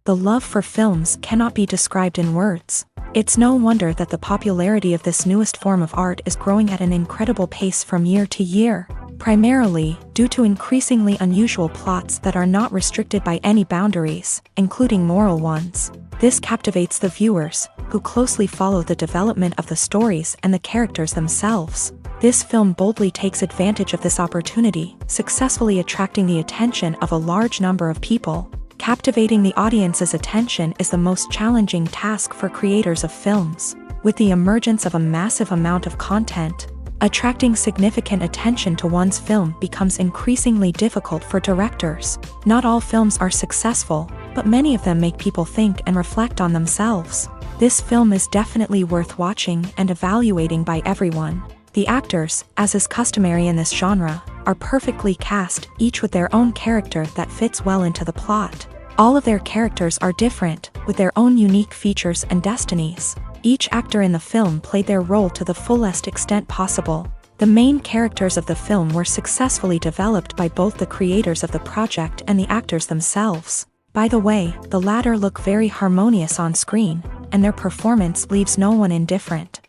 The love for films cannot be described in words. It's no wonder that the popularity of this newest form of art is growing at an incredible pace from year to year, primarily due to increasingly unusual plots that are not restricted by any boundaries, including moral ones. This captivates the viewers, who closely follow the development of the stories and the characters themselves. This film boldly takes advantage of this opportunity, successfully attracting the attention of a large number of people. Captivating the audience's attention is the most challenging task for creators of films. With the emergence of a massive amount of content, attracting significant attention to one's film becomes increasingly difficult for directors. Not all films are successful, but many of them make people think and reflect on themselves. This film is definitely worth watching and evaluating by everyone. The actors, as is customary in this genre, are perfectly cast, each with their own character that fits well into the plot. All of their characters are different, with their own unique features and destinies. Each actor in the film played their role to the fullest extent possible. The main characters of the film were successfully developed by both the creators of the project and the actors themselves. By the way, the latter look very harmonious on screen, and their performance leaves no one indifferent.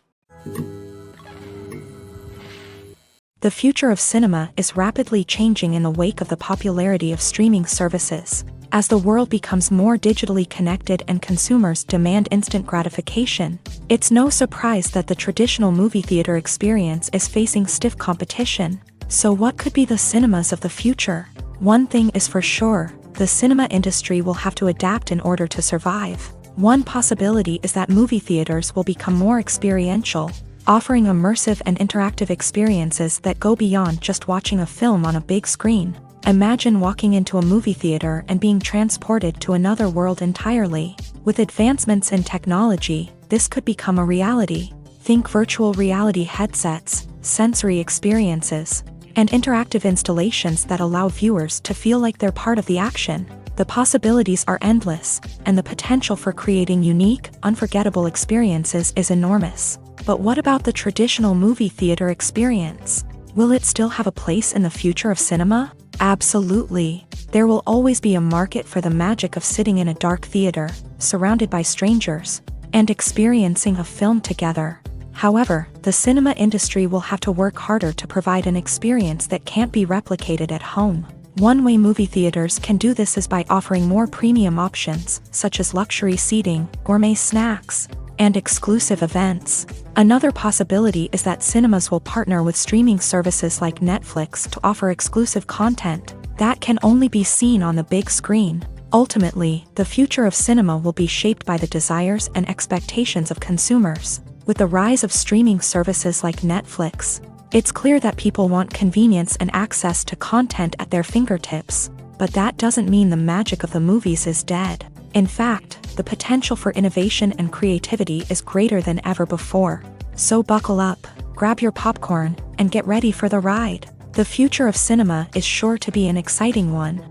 The future of cinema is rapidly changing in the wake of the popularity of streaming services. As the world becomes more digitally connected and consumers demand instant gratification, it's no surprise that the traditional movie theater experience is facing stiff competition. So what could be the cinemas of the future? One thing is for sure, the cinema industry will have to adapt in order to survive. One possibility is that movie theaters will become more experiential, offering immersive and interactive experiences that go beyond just watching a film on a big screen. Imagine walking into a movie theater and being transported to another world entirely. With advancements in technology, this could become a reality. Think virtual reality headsets, sensory experiences, and interactive installations that allow viewers to feel like they're part of the action. The possibilities are endless, and the potential for creating unique, unforgettable experiences is enormous. But what about the traditional movie theater experience? Will it still have a place in the future of cinema? Absolutely. There will always be a market for the magic of sitting in a dark theater, surrounded by strangers, and experiencing a film together. However, the cinema industry will have to work harder to provide an experience that can't be replicated at home. One way movie theaters can do this is by offering more premium options, such as luxury seating, gourmet snacks, and exclusive events. Another possibility is that cinemas will partner with streaming services like Netflix to offer exclusive content that can only be seen on the big screen. Ultimately, the future of cinema will be shaped by the desires and expectations of consumers. With the rise of streaming services like Netflix, it's clear that people want convenience and access to content at their fingertips. But that doesn't mean the magic of the movies is dead. In fact, the potential for innovation and creativity is greater than ever before. So buckle up, grab your popcorn, and get ready for the ride. The future of cinema is sure to be an exciting one.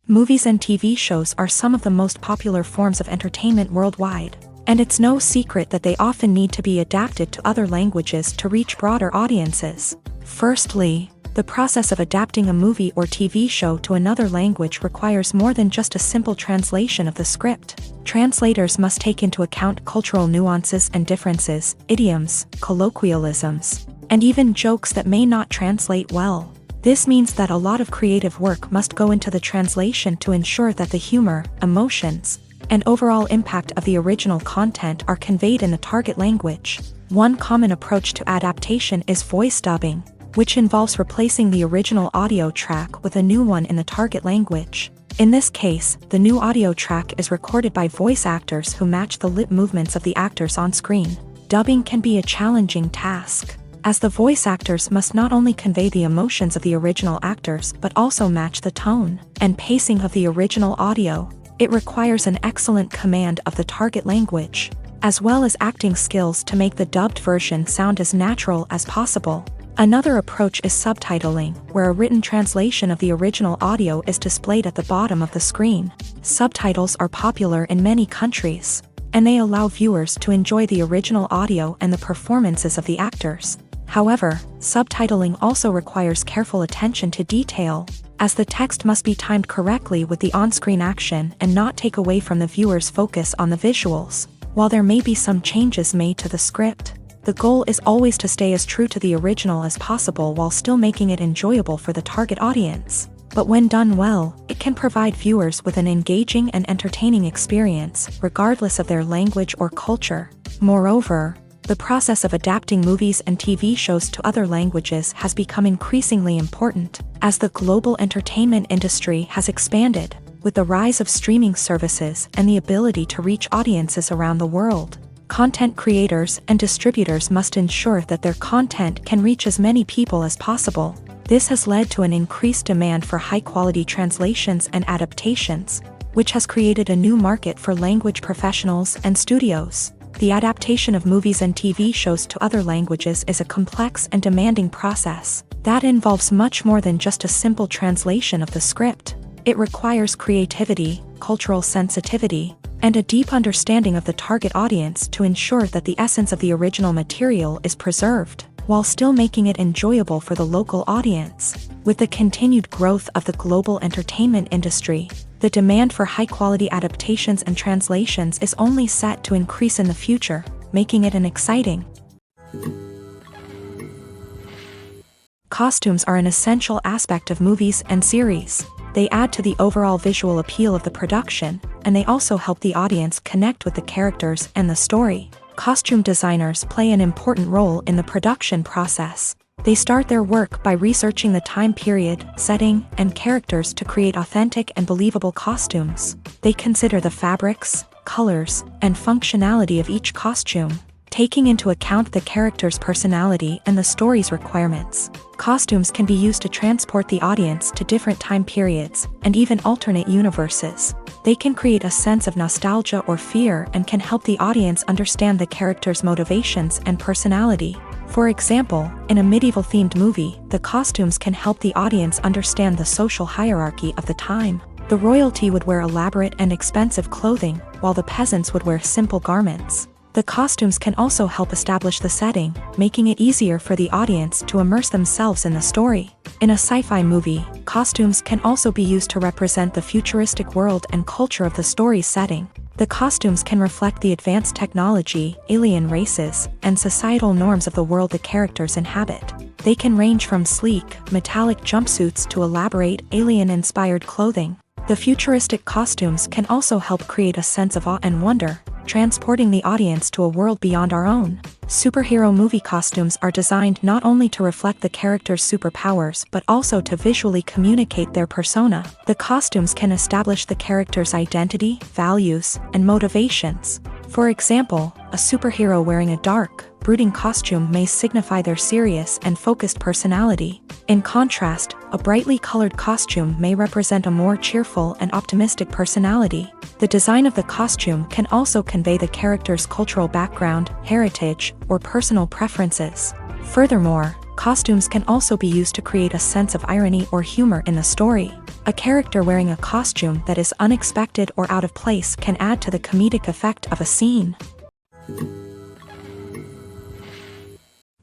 Movies and TV shows are some of the most popular forms of entertainment worldwide, and it's no secret that they often need to be adapted to other languages to reach broader audiences. Firstly, the process of adapting a movie or TV show to another language requires more than just a simple translation of the script. Translators must take into account cultural nuances and differences, idioms, colloquialisms, and even jokes that may not translate well. This means that a lot of creative work must go into the translation to ensure that the humor, emotions, and overall impact of the original content are conveyed in the target language. One common approach to adaptation is voice dubbing, which involves replacing the original audio track with a new one in the target language. In this case, the new audio track is recorded by voice actors who match the lip movements of the actors on screen. Dubbing can be a challenging task, as the voice actors must not only convey the emotions of the original actors but also match the tone and pacing of the original audio. It requires an excellent command of the target language, as well as acting skills to make the dubbed version sound as natural as possible. Another approach is subtitling, where a written translation of the original audio is displayed at the bottom of the screen. Subtitles are popular in many countries, and they allow viewers to enjoy the original audio and the performances of the actors. However, subtitling also requires careful attention to detail. as the text must be timed correctly with the on-screen action and not take away from the viewer's focus on the visuals. While there may be some changes made to the script, the goal is always to stay as true to the original as possible while still making it enjoyable for the target audience. But when done well, it can provide viewers with an engaging and entertaining experience, regardless of their language or culture. Moreover, the process of adapting movies and TV shows to other languages has become increasingly important, as the global entertainment industry has expanded, with the rise of streaming services and the ability to reach audiences around the world. Content creators and distributors must ensure that their content can reach as many people as possible. This has led to an increased demand for high-quality translations and adaptations, which has created a new market for language professionals and studios. The adaptation of movies and TV shows to other languages is a complex and demanding process that involves much more than just a simple translation of the script. It requires creativity, cultural sensitivity, and a deep understanding of the target audience to ensure that the essence of the original material is preserved, while still making it enjoyable for the local audience. With the continued growth of the global entertainment industry, the demand for high-quality adaptations and translations is only set to increase in the future, making it an exciting. Costumes are an essential aspect of movies and series. They add to the overall visual appeal of the production, and they also help the audience connect with the characters and the story. Costume designers play an important role in the production process. They start their work by researching the time period, setting, and characters to create authentic and believable costumes. They consider the fabrics, colors, and functionality of each costume, taking into account the character's personality and the story's requirements. Costumes can be used to transport the audience to different time periods and even alternate universes. They can create a sense of nostalgia or fear and can help the audience understand the character's motivations and personality. For example, in a medieval-themed movie, the costumes can help the audience understand the social hierarchy of the time. The royalty would wear elaborate and expensive clothing, while the peasants would wear simple garments. The costumes can also help establish the setting, making it easier for the audience to immerse themselves in the story. In a sci-fi movie, costumes can also be used to represent the futuristic world and culture of the story's setting. The costumes can reflect the advanced technology, alien races, and societal norms of the world the characters inhabit. They can range from sleek, metallic jumpsuits to elaborate, alien-inspired clothing. The futuristic costumes can also help create a sense of awe and wonder, transporting the audience to a world beyond our own. Superhero movie costumes are designed not only to reflect the character's superpowers but also to visually communicate their persona. The costumes can establish the character's identity, values, and motivations. For example, a superhero wearing a dark, brooding costume may signify their serious and focused personality. In contrast, a brightly colored costume may represent a more cheerful and optimistic personality. The design of the costume can also convey the character's cultural background, heritage, or personal preferences. Furthermore, costumes can also be used to create a sense of irony or humor in the story. A character wearing a costume that is unexpected or out of place can add to the comedic effect of a scene.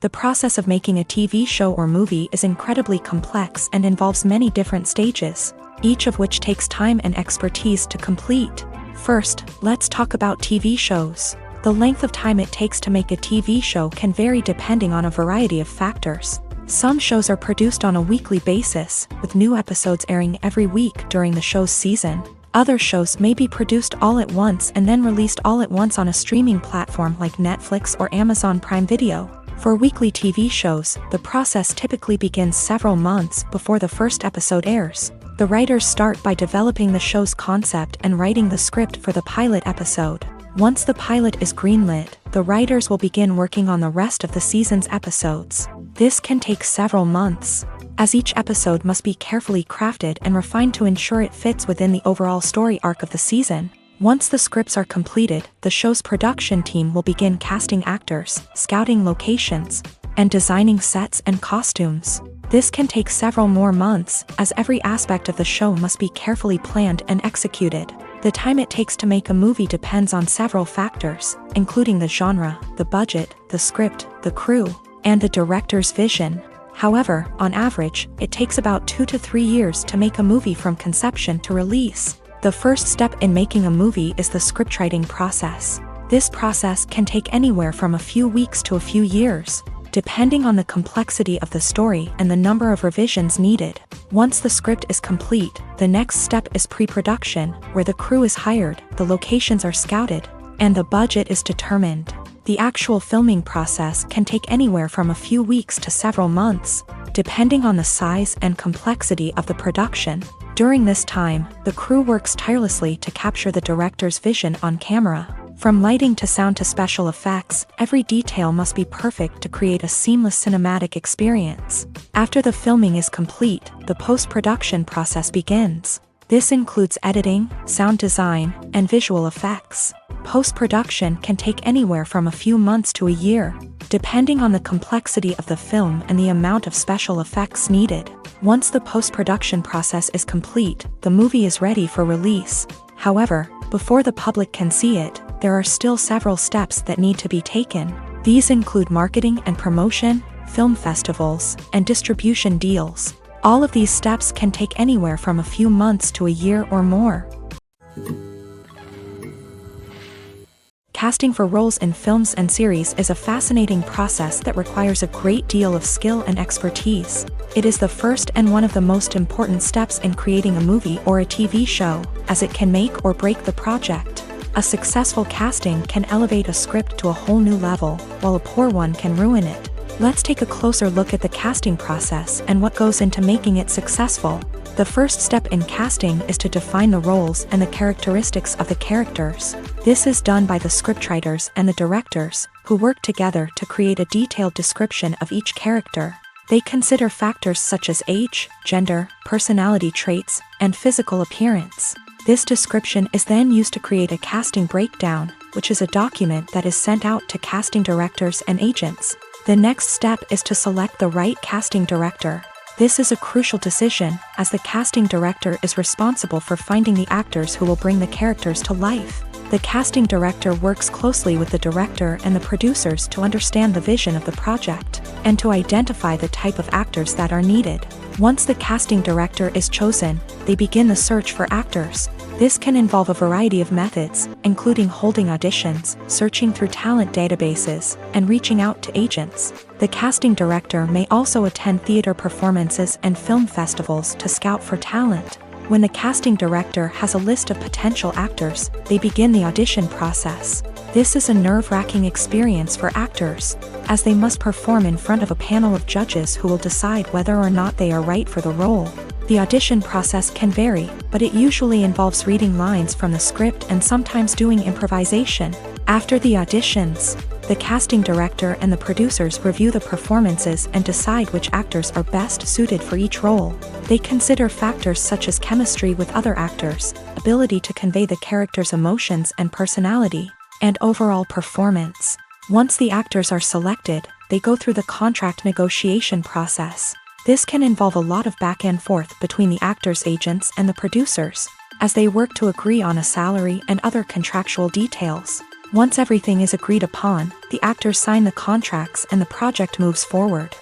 The process of making a TV show or movie is incredibly complex and involves many different stages, each of which takes time and expertise to complete. First, let's talk about TV shows. The length of time it takes to make a TV show can vary depending on a variety of factors. Some shows are produced on a weekly basis, with new episodes airing every week during the show's season. Other shows may be produced all at once and then released all at once on a streaming platform like Netflix or Amazon Prime Video. For weekly TV shows, the process typically begins several months before the first episode airs. The writers start by developing the show's concept and writing the script for the pilot episode. Once the pilot is greenlit, the writers will begin working on the rest of the season's episodes. This can take several months, as each episode must be carefully crafted and refined to ensure it fits within the overall story arc of the season. Once the scripts are completed, the show's production team will begin casting actors, scouting locations, and designing sets and costumes. This can take several more months, as every aspect of the show must be carefully planned and executed. The time it takes to make a movie depends on several factors, including the genre, the budget, the script, the crew, and the director's vision. However, on average, it takes about 2 to 3 years to make a movie from conception to release. The first step in making a movie is the scriptwriting process. This process can take anywhere from a few weeks to a few years, depending on the complexity of the story and the number of revisions needed. Once the script is complete, the next step is pre-production, where the crew is hired, the locations are scouted, and the budget is determined. The actual filming process can take anywhere from a few weeks to several months, depending on the size and complexity of the production. During this time, the crew works tirelessly to capture the director's vision on camera. From lighting to sound to special effects, every detail must be perfect to create a seamless cinematic experience. After the filming is complete, the post-production process begins. This includes editing, sound design, and visual effects. Post-production can take anywhere from a few months to a year, depending on the complexity of the film and the amount of special effects needed. Once the post-production process is complete, the movie is ready for release. However, before the public can see it, there are still several steps that need to be taken. These include marketing and promotion, film festivals, and distribution deals. All of these steps can take anywhere from a few months to a year or more. Casting for roles in films and series is a fascinating process that requires a great deal of skill and expertise. It is the first and one of the most important steps in creating a movie or a TV show, as it can make or break the project. A successful casting can elevate a script to a whole new level, while a poor one can ruin it. Let's take a closer look at the casting process and what goes into making it successful. The first step in casting is to define the roles and the characteristics of the characters. This is done by the scriptwriters and the directors, who work together to create a detailed description of each character. They consider factors such as age, gender, personality traits, and physical appearance. This description is then used to create a casting breakdown, which is a document that is sent out to casting directors and agents. The next step is to select the right casting director. This is a crucial decision, as the casting director is responsible for finding the actors who will bring the characters to life. The casting director works closely with the director and the producers to understand the vision of the project, and to identify the type of actors that are needed. Once the casting director is chosen, they begin the search for actors. This can involve a variety of methods, including holding auditions, searching through talent databases, and reaching out to agents. The casting director may also attend theater performances and film festivals to scout for talent. When the casting director has a list of potential actors, they begin the audition process. This is a nerve-wracking experience for actors, as they must perform in front of a panel of judges who will decide whether or not they are right for the role. The audition process can vary, but it usually involves reading lines from the script and sometimes doing improvisation. After the auditions, the casting director and the producers review the performances and decide which actors are best suited for each role. They consider factors such as chemistry with other actors, ability to convey the character's emotions and personality, and overall performance. Once the actors are selected, they go through the contract negotiation process. This can involve a lot of back and forth between the actors' agents and the producers, as they work to agree on a salary and other contractual details. Once everything is agreed upon, the actors sign the contracts and the project moves forward.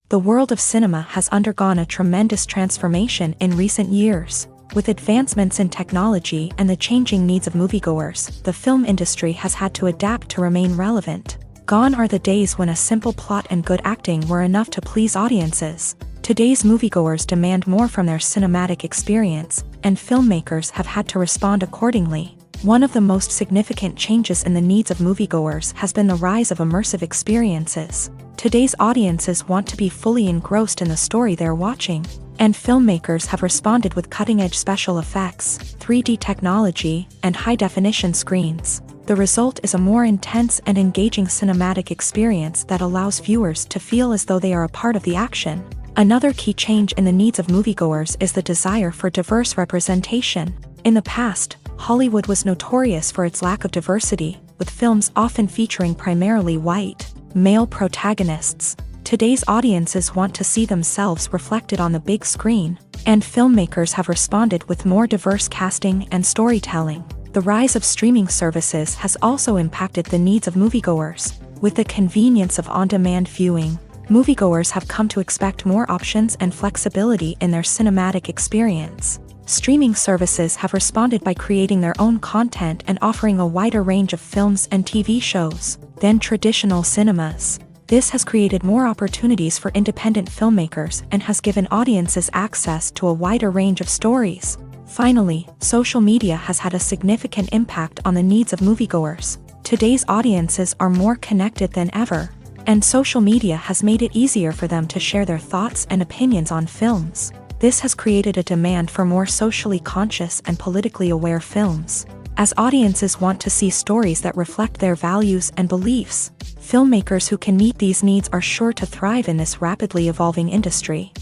The world of cinema has undergone a tremendous transformation in recent years. With advancements in technology and the changing needs of moviegoers, the film industry has had to adapt to remain relevant. Gone are the days when a simple plot and good acting were enough to please audiences. Today's moviegoers demand more from their cinematic experience, and filmmakers have had to respond accordingly. One of the most significant changes in the needs of moviegoers has been the rise of immersive experiences. Today's audiences want to be fully engrossed in the story they're watching, and filmmakers have responded with cutting-edge special effects, 3D technology, and high-definition screens. The result is a more intense and engaging cinematic experience that allows viewers to feel as though they are a part of the action. Another key change in the needs of moviegoers is the desire for diverse representation. In the past, Hollywood was notorious for its lack of diversity, with films often featuring primarily white, male protagonists. Today's audiences want to see themselves reflected on the big screen, and filmmakers have responded with more diverse casting and storytelling. The rise of streaming services has also impacted the needs of moviegoers. With the convenience of on-demand viewing, moviegoers have come to expect more options and flexibility in their cinematic experience. Streaming services have responded by creating their own content and offering a wider range of films and TV shows than traditional cinemas. This has created more opportunities for independent filmmakers and has given audiences access to a wider range of stories. Finally, social media has had a significant impact on the needs of moviegoers. Today's audiences are more connected than ever, and social media has made it easier for them to share their thoughts and opinions on films. This has created a demand for more socially conscious and politically aware films. As audiences want to see stories that reflect their values and beliefs, filmmakers who can meet these needs are sure to thrive in this rapidly evolving industry.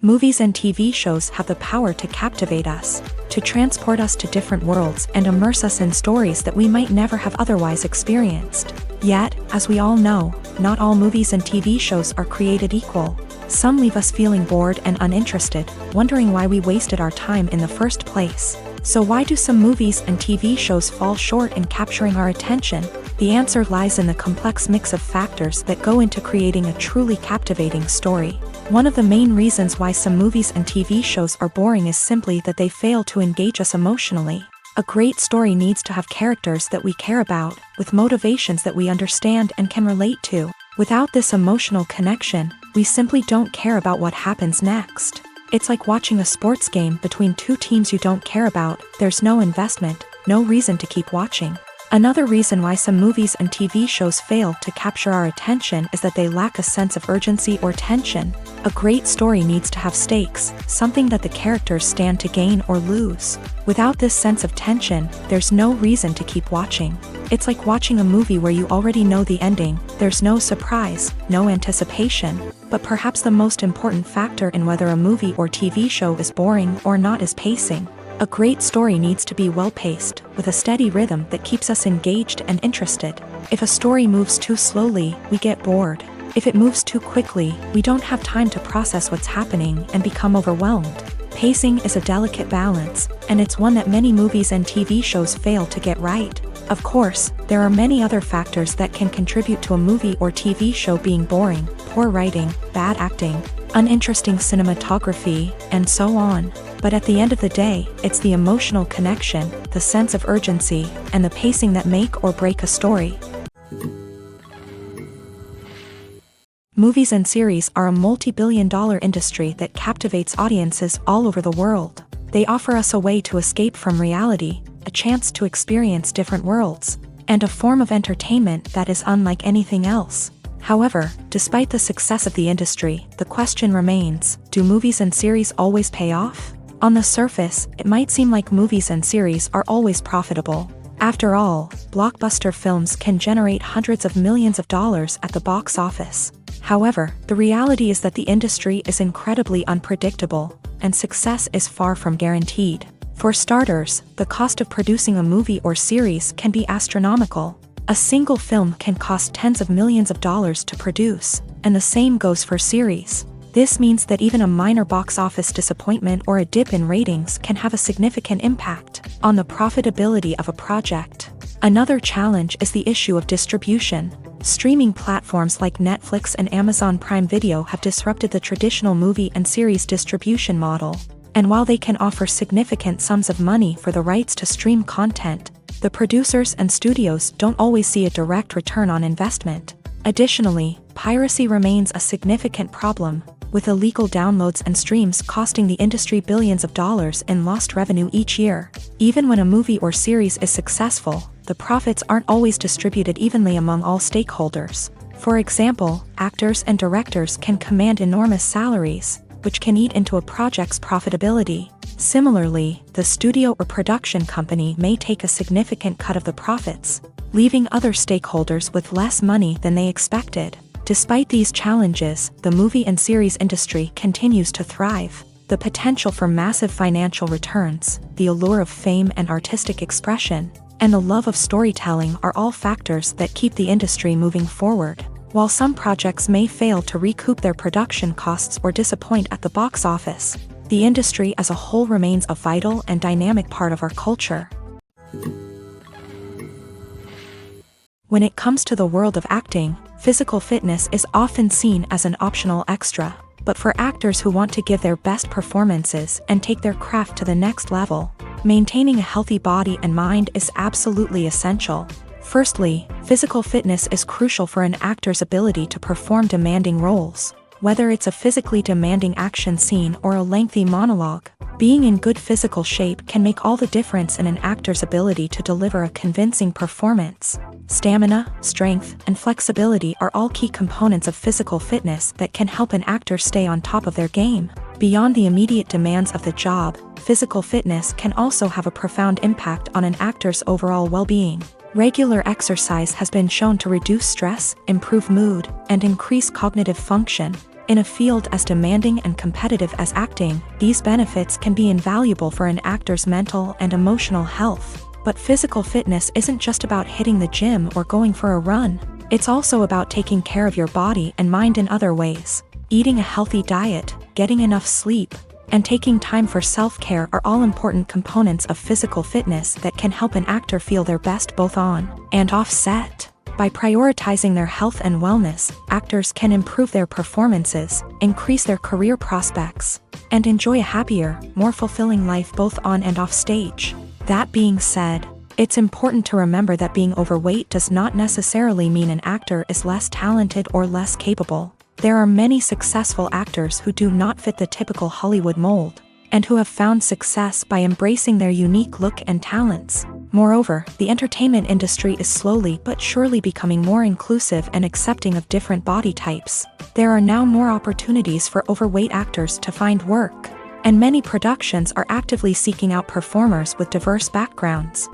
Movies and TV shows have the power to captivate us, to transport us to different worlds and immerse us in stories that we might never have otherwise experienced. Yet, as we all know, not all movies and TV shows are created equal. Some leave us feeling bored and uninterested, wondering why we wasted our time in the first place. So why do some movies and TV shows fall short in capturing our attention? The answer lies in the complex mix of factors that go into creating a truly captivating story. One of the main reasons why some movies and TV shows are boring is simply that they fail to engage us emotionally. A great story needs to have characters that we care about, with motivations that we understand and can relate to. Without this emotional connection, we simply don't care about what happens next. It's like watching a sports game between two teams you don't care about. There's no investment, no reason to keep watching. Another reason why some movies and TV shows fail to capture our attention is that they lack a sense of urgency or tension. A great story needs to have stakes, something that the characters stand to gain or lose. Without this sense of tension, there's no reason to keep watching. It's like watching a movie where you already know the ending. There's no surprise, no anticipation. But perhaps the most important factor in whether a movie or TV show is boring or not is pacing. A great story needs to be well-paced, with a steady rhythm that keeps us engaged and interested. If a story moves too slowly, we get bored. If it moves too quickly, we don't have time to process what's happening and become overwhelmed. Pacing is a delicate balance, and it's one that many movies and TV shows fail to get right. Of course, there are many other factors that can contribute to a movie or TV show being boring: poor writing, bad acting, uninteresting cinematography, and so on. But at the end of the day, it's the emotional connection, the sense of urgency, and the pacing that make or break a story. Movies and series are a multi-billion-dollar industry that captivates audiences all over the world. They offer us a way to escape from reality, a chance to experience different worlds, and a form of entertainment that is unlike anything else. However, despite the success of the industry, the question remains: do movies and series always pay off? On the surface, it might seem like movies and series are always profitable. After all, blockbuster films can generate hundreds of millions of dollars at the box office. However, the reality is that the industry is incredibly unpredictable, and success is far from guaranteed. For starters, the cost of producing a movie or series can be astronomical. A single film can cost tens of millions of dollars to produce, and the same goes for series. This means that even a minor box office disappointment or a dip in ratings can have a significant impact on the profitability of a project. Another challenge is the issue of distribution. Streaming platforms like Netflix and Amazon Prime Video have disrupted the traditional movie and series distribution model. And while they can offer significant sums of money for the rights to stream content, the producers and studios don't always see a direct return on investment. Additionally, piracy remains a significant problem, with illegal downloads and streams costing the industry billions of dollars in lost revenue each year. Even when a movie or series is successful, the profits aren't always distributed evenly among all stakeholders. For example, actors and directors can command enormous salaries, which can eat into a project's profitability. Similarly, the studio or production company may take a significant cut of the profits, leaving other stakeholders with less money than they expected. Despite these challenges, the movie and series industry continues to thrive. The potential for massive financial returns, the allure of fame and artistic expression, and the love of storytelling are all factors that keep the industry moving forward. While some projects may fail to recoup their production costs or disappoint at the box office, the industry as a whole remains a vital and dynamic part of our culture. When it comes to the world of acting, physical fitness is often seen as an optional extra. But for actors who want to give their best performances and take their craft to the next level, maintaining a healthy body and mind is absolutely essential. Firstly, physical fitness is crucial for an actor's ability to perform demanding roles. Whether it's a physically demanding action scene or a lengthy monologue, being in good physical shape can make all the difference in an actor's ability to deliver a convincing performance. Stamina, strength, and flexibility are all key components of physical fitness that can help an actor stay on top of their game. Beyond the immediate demands of the job, physical fitness can also have a profound impact on an actor's overall well-being. Regular exercise has been shown to reduce stress, improve mood, and increase cognitive function. In a field as demanding and competitive as acting, these benefits can be invaluable for an actor's mental and emotional health. But physical fitness isn't just about hitting the gym or going for a run. It's also about taking care of your body and mind in other ways. Eating a healthy diet, getting enough sleep, and taking time for self-care are all important components of physical fitness that can help an actor feel their best both on and off set. By prioritizing their health and wellness, actors can improve their performances, increase their career prospects, and enjoy a happier, more fulfilling life both on and off stage. That being said, it's important to remember that being overweight does not necessarily mean an actor is less talented or less capable. There are many successful actors who do not fit the typical Hollywood mold, and who have found success by embracing their unique look and talents. Moreover, the entertainment industry is slowly but surely becoming more inclusive and accepting of different body types. There are now more opportunities for overweight actors to find work, and many productions are actively seeking out performers with diverse backgrounds.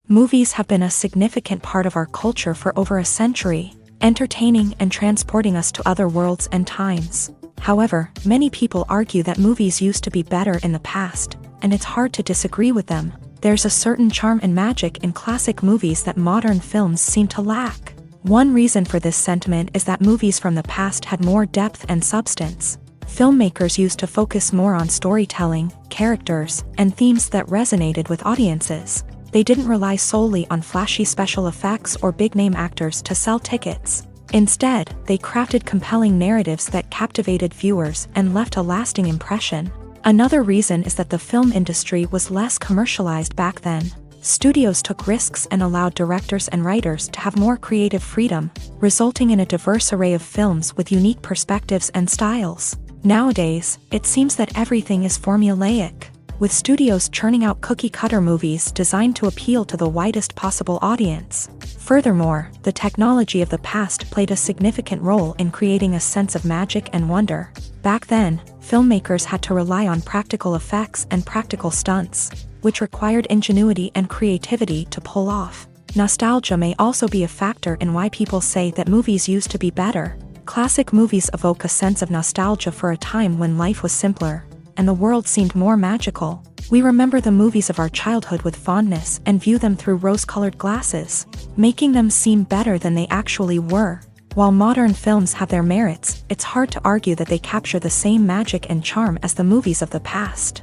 Movies have been a significant part of our culture for over a century, entertaining and transporting us to other worlds and times. However, many people argue that movies used to be better in the past, and it's hard to disagree with them. There's a certain charm and magic in classic movies that modern films seem to lack. One reason for this sentiment is that movies from the past had more depth and substance. Filmmakers used to focus more on storytelling, characters, and themes that resonated with audiences. They didn't rely solely on flashy special effects or big-name actors to sell tickets. Instead, they crafted compelling narratives that captivated viewers and left a lasting impression. Another reason is that the film industry was less commercialized back then. Studios took risks and allowed directors and writers to have more creative freedom, resulting in a diverse array of films with unique perspectives and styles. Nowadays, it seems that everything is formulaic, with studios churning out cookie-cutter movies designed to appeal to the widest possible audience. Furthermore, the technology of the past played a significant role in creating a sense of magic and wonder. Back then, filmmakers had to rely on practical effects and practical stunts, which required ingenuity and creativity to pull off. Nostalgia may also be a factor in why people say that movies used to be better. Classic movies evoke a sense of nostalgia for a time when life was simpler, and the world seemed more magical. We remember the movies of our childhood with fondness and view them through rose-colored glasses, making them seem better than they actually were. While modern films have their merits, it's hard to argue that they capture the same magic and charm as the movies of the past.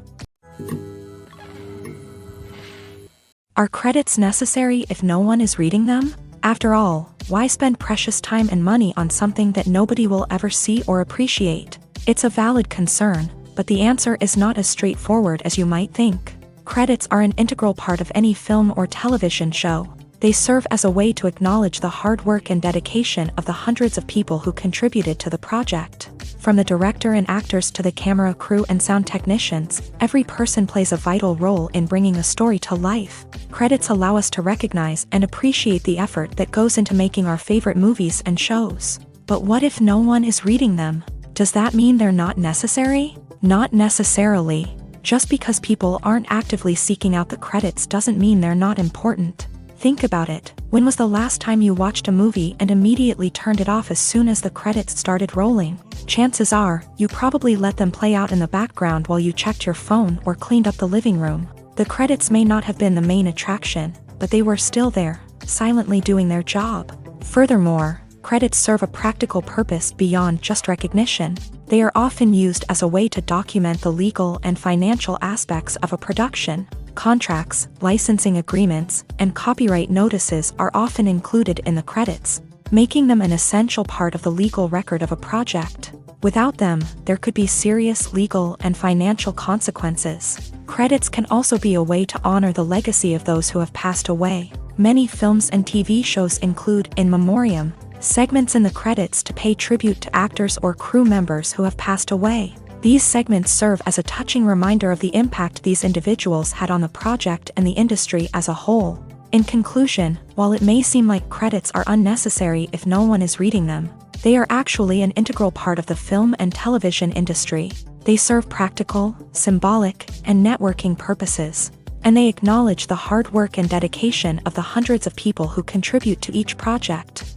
Are credits necessary if no one is reading them? After all, why spend precious time and money on something that nobody will ever see or appreciate? It's a valid concern, but the answer is not as straightforward as you might think. Credits are an integral part of any film or television show. They serve as a way to acknowledge the hard work and dedication of the hundreds of people who contributed to the project. From the director and actors to the camera crew and sound technicians, every person plays a vital role in bringing a story to life. Credits allow us to recognize and appreciate the effort that goes into making our favorite movies and shows. But what if no one is reading them? Does that mean they're not necessary? Not necessarily. Just because people aren't actively seeking out the credits doesn't mean they're not important. Think about it. When was the last time you watched a movie and immediately turned it off as soon as the credits started rolling? Chances are, you probably let them play out in the background while you checked your phone or cleaned up the living room. The credits may not have been the main attraction, but they were still there, silently doing their job. Furthermore, credits serve a practical purpose beyond just recognition. They are often used as a way to document the legal and financial aspects of a production. Contracts, licensing agreements, and copyright notices are often included in the credits, making them an essential part of the legal record of a project. Without them, there could be serious legal and financial consequences. Credits can also be a way to honor the legacy of those who have passed away. Many films and TV shows include in memoriam segments in the credits to pay tribute to actors or crew members who have passed away. These segments serve as a touching reminder of the impact these individuals had on the project and the industry as a whole. In conclusion, while it may seem like credits are unnecessary if no one is reading them, they are actually an integral part of the film and television industry. They serve practical, symbolic, and networking purposes, and they acknowledge the hard work and dedication of the hundreds of people who contribute to each project.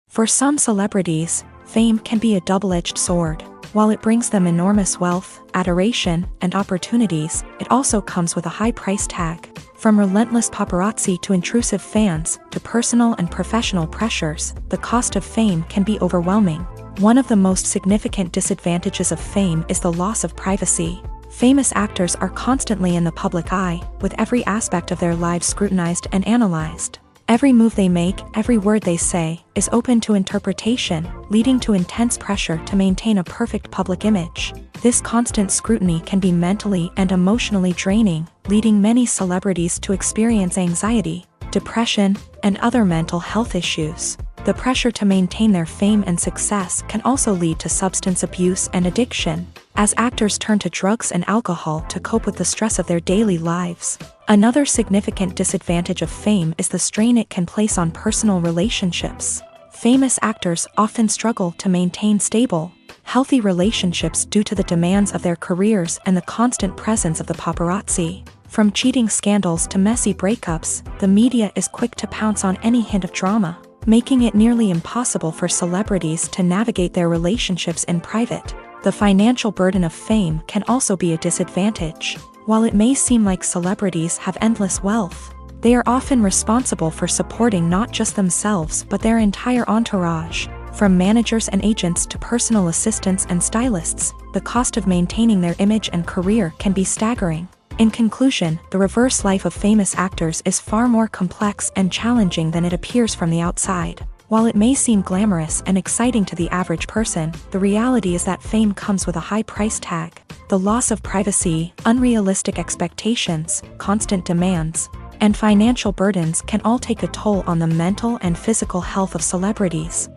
For some celebrities, fame can be a double-edged sword. While it brings them enormous wealth, adoration, and opportunities, it also comes with a high price tag. From relentless paparazzi to intrusive fans, to personal and professional pressures, the cost of fame can be overwhelming. One of the most significant disadvantages of fame is the loss of privacy. Famous actors are constantly in the public eye, with every aspect of their lives scrutinized and analyzed. Every move they make, every word they say, is open to interpretation, leading to intense pressure to maintain a perfect public image. This constant scrutiny can be mentally and emotionally draining, leading many celebrities to experience anxiety, depression, and other mental health issues. The pressure to maintain their fame and success can also lead to substance abuse and addiction, as actors turn to drugs and alcohol to cope with the stress of their daily lives. Another significant disadvantage of fame is the strain it can place on personal relationships. Famous actors often struggle to maintain stable, healthy relationships due to the demands of their careers and the constant presence of the paparazzi. From cheating scandals to messy breakups, the media is quick to pounce on any hint of drama, making it nearly impossible for celebrities to navigate their relationships in private. The financial burden of fame can also be a disadvantage. While it may seem like celebrities have endless wealth, they are often responsible for supporting not just themselves but their entire entourage. From managers and agents to personal assistants and stylists, the cost of maintaining their image and career can be staggering. In conclusion, the reverse life of famous actors is far more complex and challenging than it appears from the outside. While it may seem glamorous and exciting to the average person, the reality is that fame comes with a high price tag. The loss of privacy, unrealistic expectations, constant demands, and financial burdens can all take a toll on the mental and physical health of celebrities.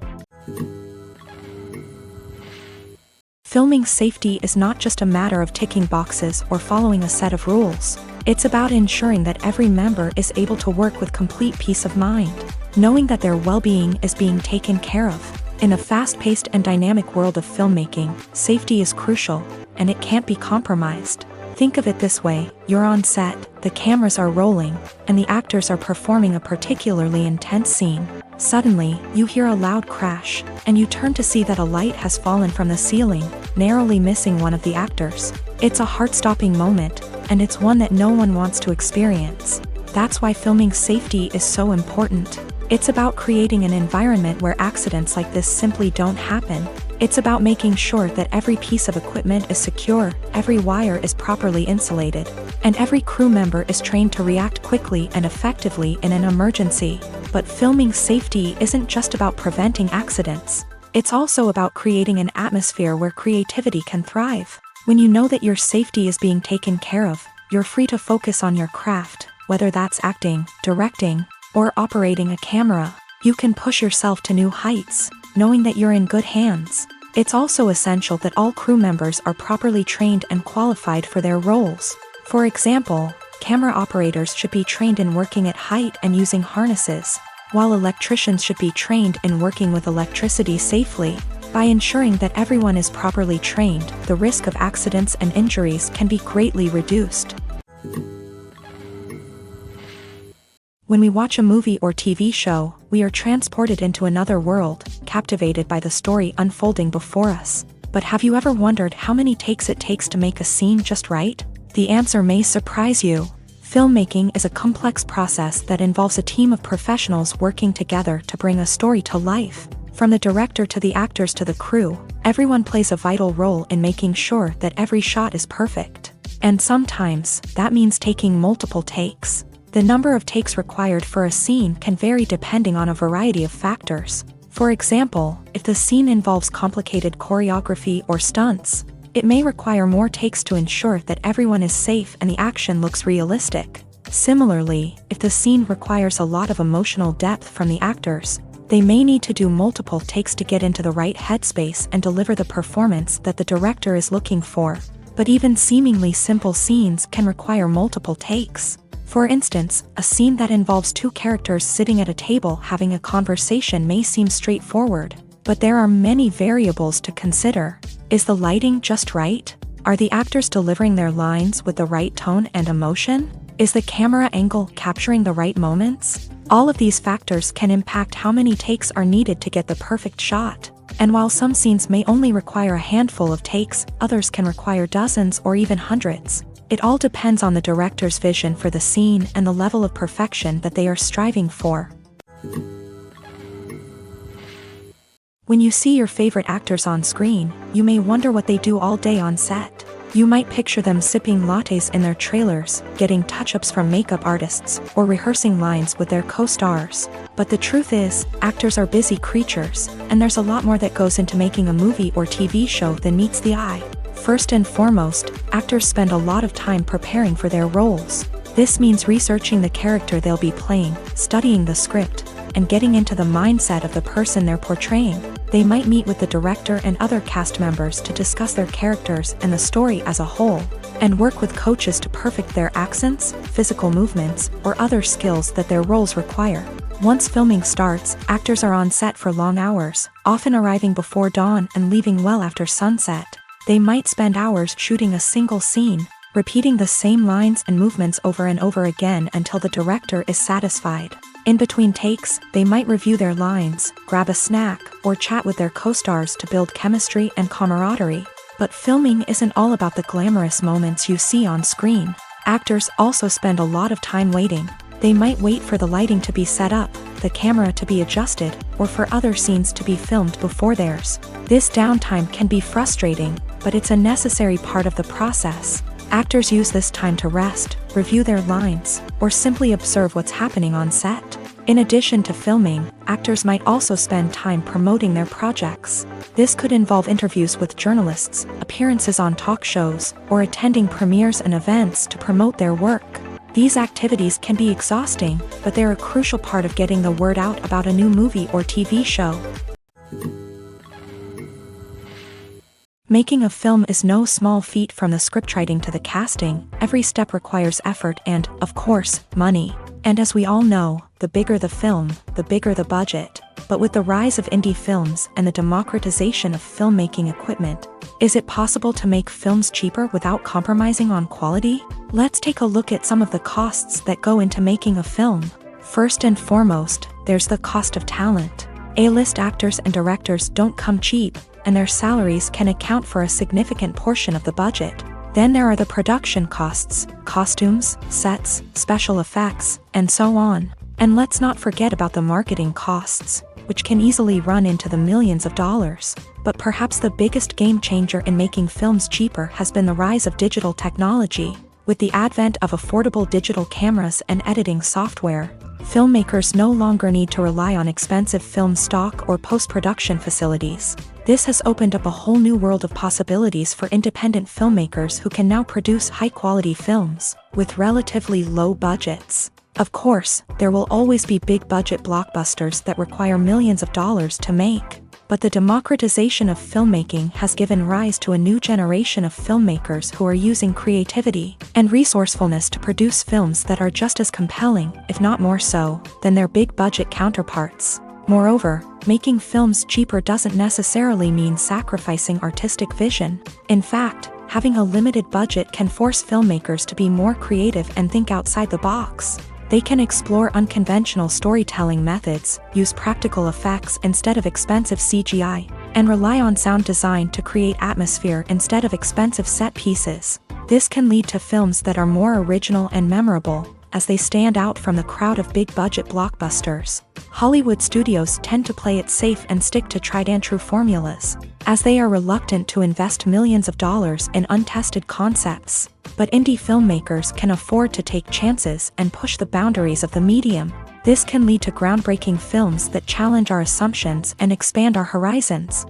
Filming safety is not just a matter of ticking boxes or following a set of rules. It's about ensuring that every member is able to work with complete peace of mind, knowing that their well-being is being taken care of. In a fast-paced and dynamic world of filmmaking, safety is crucial, and it can't be compromised. Think of it this way: you're on set, the cameras are rolling, and the actors are performing a particularly intense scene. Suddenly, you hear a loud crash, and you turn to see that a light has fallen from the ceiling, narrowly missing one of the actors. It's a heart-stopping moment, and it's one that no one wants to experience. That's why filming safety is so important. It's about creating an environment where accidents like this simply don't happen. It's about making sure that every piece of equipment is secure, every wire is properly insulated, and every crew member is trained to react quickly and effectively in an emergency. But filming safety isn't just about preventing accidents. It's also about creating an atmosphere where creativity can thrive. When you know that your safety is being taken care of, you're free to focus on your craft, whether that's acting, directing, or operating a camera. You can push yourself to new heights, knowing that you're in good hands. It's also essential that all crew members are properly trained and qualified for their roles. For example, camera operators should be trained in working at height and using harnesses, while electricians should be trained in working with electricity safely. By ensuring that everyone is properly trained, the risk of accidents and injuries can be greatly reduced. When we watch a movie or TV show, we are transported into another world, captivated by the story unfolding before us. But have you ever wondered how many takes it takes to make a scene just right? The answer may surprise you. Filmmaking is a complex process that involves a team of professionals working together to bring a story to life. From the director to the actors to the crew, everyone plays a vital role in making sure that every shot is perfect. And sometimes, that means taking multiple takes. The number of takes required for a scene can vary depending on a variety of factors. For example, if the scene involves complicated choreography or stunts, it may require more takes to ensure that everyone is safe and the action looks realistic. Similarly, if the scene requires a lot of emotional depth from the actors, they may need to do multiple takes to get into the right headspace and deliver the performance that the director is looking for. But even seemingly simple scenes can require multiple takes. For instance, a scene that involves two characters sitting at a table having a conversation may seem straightforward, but there are many variables to consider. Is the lighting just right? Are the actors delivering their lines with the right tone and emotion? Is the camera angle capturing the right moments? All of these factors can impact how many takes are needed to get the perfect shot. And while some scenes may only require a handful of takes, others can require dozens or even hundreds. It all depends on the director's vision for the scene and the level of perfection that they are striving for. When you see your favorite actors on screen, you may wonder what they do all day on set. You might picture them sipping lattes in their trailers, getting touch-ups from makeup artists, or rehearsing lines with their co-stars. But the truth is, actors are busy creatures, and there's a lot more that goes into making a movie or TV show than meets the eye. First and foremost, actors spend a lot of time preparing for their roles. This means researching the character they'll be playing, studying the script, and getting into the mindset of the person they're portraying. They might meet with the director and other cast members to discuss their characters and the story as a whole, and work with coaches to perfect their accents, physical movements, or other skills that their roles require. Once filming starts, actors are on set for long hours, often arriving before dawn and leaving well after sunset. They might spend hours shooting a single scene, repeating the same lines and movements over and over again until the director is satisfied. In between takes, they might review their lines, grab a snack, or chat with their co-stars to build chemistry and camaraderie. But filming isn't all about the glamorous moments you see on screen. Actors also spend a lot of time waiting. They might wait for the lighting to be set up, the camera to be adjusted, or for other scenes to be filmed before theirs. This downtime can be frustrating, but it's a necessary part of the process. Actors use this time to rest, review their lines, or simply observe what's happening on set. In addition to filming, actors might also spend time promoting their projects. This could involve interviews with journalists, appearances on talk shows, or attending premieres and events to promote their work. These activities can be exhausting, but they're a crucial part of getting the word out about a new movie or TV show. Making a film is no small feat. From the scriptwriting to the casting. Every step requires effort and, of course, money. And as we all know, the bigger the film, the bigger the budget. But with the rise of indie films and the democratization of filmmaking equipment, is it possible to make films cheaper without compromising on quality? Let's take a look at some of the costs that go into making a film. First and foremost, there's the cost of talent. A-list actors and directors don't come cheap, and their salaries can account for a significant portion of the budget. Then there are the production costs, costumes, sets, special effects, and so on. And let's not forget about the marketing costs, which can easily run into the millions of dollars. But perhaps the biggest game changer in making films cheaper has been the rise of digital technology. With the advent of affordable digital cameras and editing software, filmmakers no longer need to rely on expensive film stock or post-production facilities. This has opened up a whole new world of possibilities for independent filmmakers who can now produce high-quality films with relatively low budgets. Of course, there will always be big-budget blockbusters that require millions of dollars to make. But the democratization of filmmaking has given rise to a new generation of filmmakers who are using creativity and resourcefulness to produce films that are just as compelling, if not more so, than their big-budget counterparts. Moreover, making films cheaper doesn't necessarily mean sacrificing artistic vision. In fact, having a limited budget can force filmmakers to be more creative and think outside the box. They can explore unconventional storytelling methods, use practical effects instead of expensive CGI, and rely on sound design to create atmosphere instead of expensive set pieces. This can lead to films that are more original and memorable, as they stand out from the crowd of big-budget blockbusters. Hollywood studios tend to play it safe and stick to tried-and-true formulas, as they are reluctant to invest millions of dollars in untested concepts. But indie filmmakers can afford to take chances and push the boundaries of the medium. This can lead to groundbreaking films that challenge our assumptions and expand our horizons.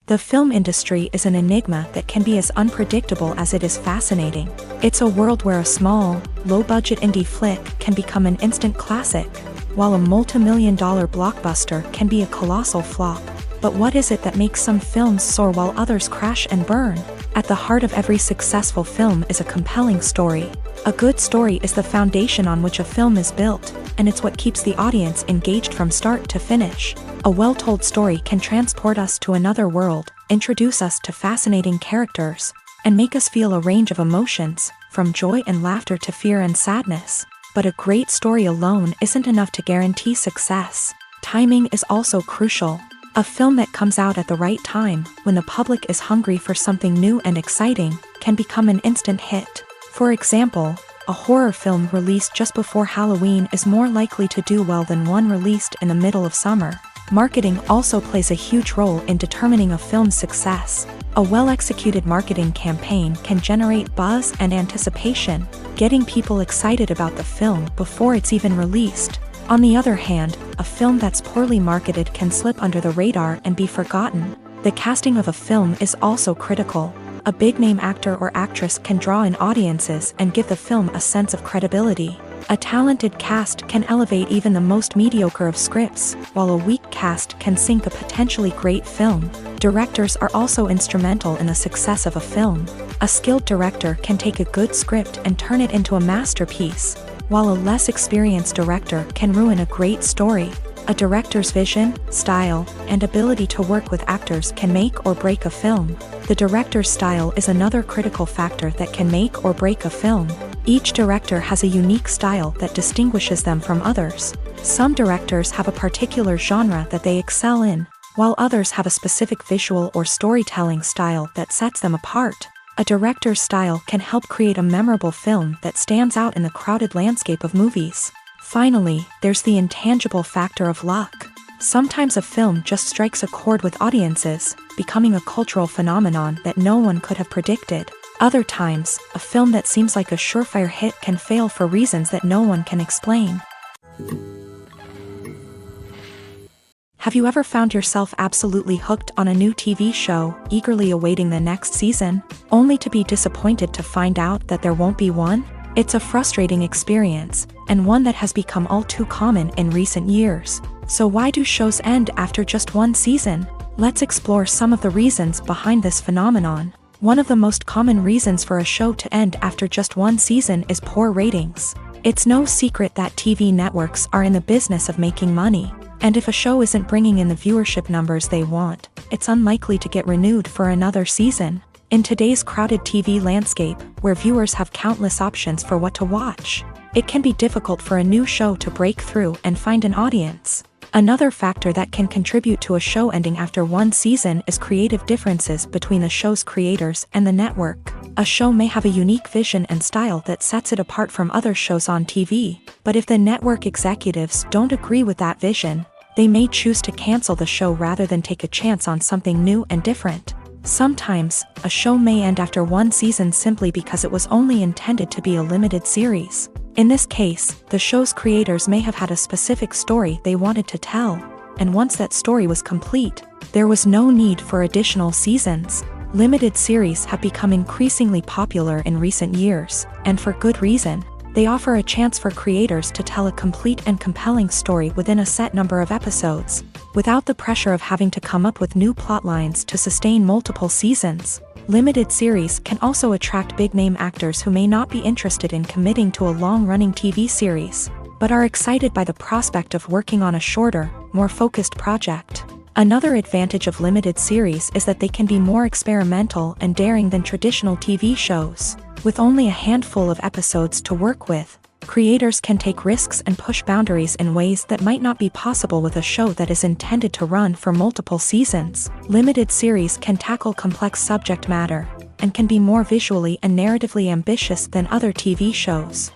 The film industry is an enigma that can be as unpredictable as it is fascinating. It's a world where a small, low-budget indie flick can become an instant classic, while a multi-million-dollar blockbuster can be a colossal flop. But what is it that makes some films soar while others crash and burn? At the heart of every successful film is a compelling story. A good story is the foundation on which a film is built, and it's what keeps the audience engaged from start to finish. A well-told story can transport us to another world, introduce us to fascinating characters, and make us feel a range of emotions, from joy and laughter to fear and sadness. But a great story alone isn't enough to guarantee success. Timing is also crucial. A film that comes out at the right time, when the public is hungry for something new and exciting, can become an instant hit. For example, a horror film released just before Halloween is more likely to do well than one released in the middle of summer. Marketing also plays a huge role in determining a film's success. A well-executed marketing campaign can generate buzz and anticipation, getting people excited about the film before it's even released. On the other hand, a film that's poorly marketed can slip under the radar and be forgotten. The casting of a film is also critical. A big-name actor or actress can draw in audiences and give the film a sense of credibility. A talented cast can elevate even the most mediocre of scripts, while a weak cast can sink a potentially great film. Directors are also instrumental in the success of a film. A skilled director can take a good script and turn it into a masterpiece, while a less experienced director can ruin a great story. A director's vision, style, and ability to work with actors can make or break a film. The director's style is another critical factor that can make or break a film. Each director has a unique style that distinguishes them from others. Some directors have a particular genre that they excel in, while others have a specific visual or storytelling style that sets them apart. A director's style can help create a memorable film that stands out in the crowded landscape of movies. Finally, there's the intangible factor of luck. Sometimes a film just strikes a chord with audiences, becoming a cultural phenomenon that no one could have predicted. Other times, a film that seems like a surefire hit can fail for reasons that no one can explain. Have you ever found yourself absolutely hooked on a new TV show, eagerly awaiting the next season, only to be disappointed to find out that there won't be one? It's a frustrating experience, and one that has become all too common in recent years. So why do shows end after just one season? Let's explore some of the reasons behind this phenomenon. One of the most common reasons for a show to end after just one season is poor ratings. It's no secret that TV networks are in the business of making money, and if a show isn't bringing in the viewership numbers they want, it's unlikely to get renewed for another season. In today's crowded TV landscape, where viewers have countless options for what to watch, it can be difficult for a new show to break through and find an audience. Another factor that can contribute to a show ending after one season is creative differences between the show's creators and the network. A show may have a unique vision and style that sets it apart from other shows on TV, but if the network executives don't agree with that vision, they may choose to cancel the show rather than take a chance on something new and different. Sometimes, a show may end after one season simply because it was only intended to be a limited series. In this case, the show's creators may have had a specific story they wanted to tell, and once that story was complete, there was no need for additional seasons. Limited series have become increasingly popular in recent years, and for good reason. They offer a chance for creators to tell a complete and compelling story within a set number of episodes, without the pressure of having to come up with new plotlines to sustain multiple seasons. Limited series can also attract big-name actors who may not be interested in committing to a long-running TV series, but are excited by the prospect of working on a shorter, more focused project. Another advantage of limited series is that they can be more experimental and daring than traditional TV shows. With only a handful of episodes to work with, creators can take risks and push boundaries in ways that might not be possible with a show that is intended to run for multiple seasons. Limited series can tackle complex subject matter, and can be more visually and narratively ambitious than other TV shows.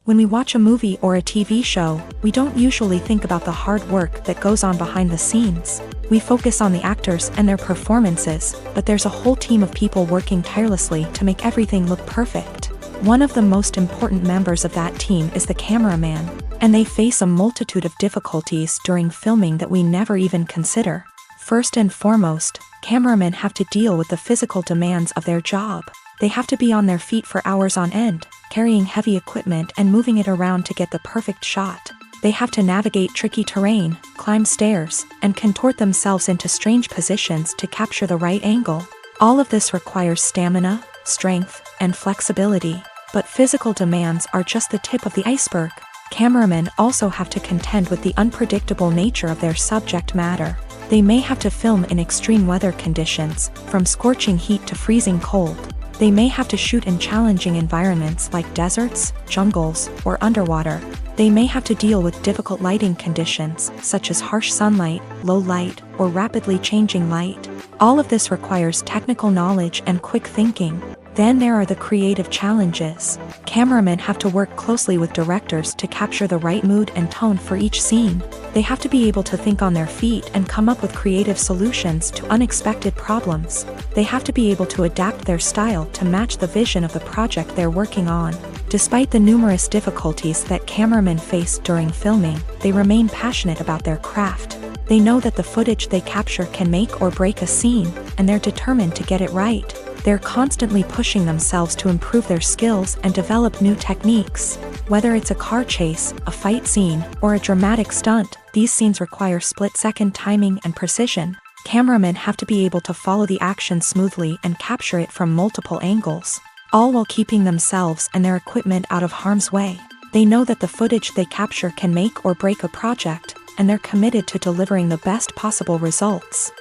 When we watch a movie or a TV show, we don't usually think about the hard work that goes on behind the scenes. We focus on the actors and their performances, but there's a whole team of people working tirelessly to make everything look perfect. One of the most important members of that team is the cameraman, and they face a multitude of difficulties during filming that we never even consider. First and foremost, cameramen have to deal with the physical demands of their job. They have to be on their feet for hours on end, carrying heavy equipment and moving it around to get the perfect shot. They have to navigate tricky terrain, climb stairs, and contort themselves into strange positions to capture the right angle. All of this requires stamina, strength, and flexibility. But physical demands are just the tip of the iceberg. Cameramen also have to contend with the unpredictable nature of their subject matter. They may have to film in extreme weather conditions, from scorching heat to freezing cold. They may have to shoot in challenging environments like deserts, jungles, or underwater. They may have to deal with difficult lighting conditions, such as harsh sunlight, low light, or rapidly changing light. All of this requires technical knowledge and quick thinking. Then there are the creative challenges. Cameramen have to work closely with directors to capture the right mood and tone for each scene. They have to be able to think on their feet and come up with creative solutions to unexpected problems. They have to be able to adapt their style to match the vision of the project they're working on. Despite the numerous difficulties that cameramen face during filming, they remain passionate about their craft. They know that the footage they capture can make or break a scene, and they're determined to get it right. They're constantly pushing themselves to improve their skills and develop new techniques. Whether it's a car chase, a fight scene, or a dramatic stunt, these scenes require split-second timing and precision. Cameramen have to be able to follow the action smoothly and capture it from multiple angles, all while keeping themselves and their equipment out of harm's way. They know that the footage they capture can make or break a project, and they're committed to delivering the best possible results.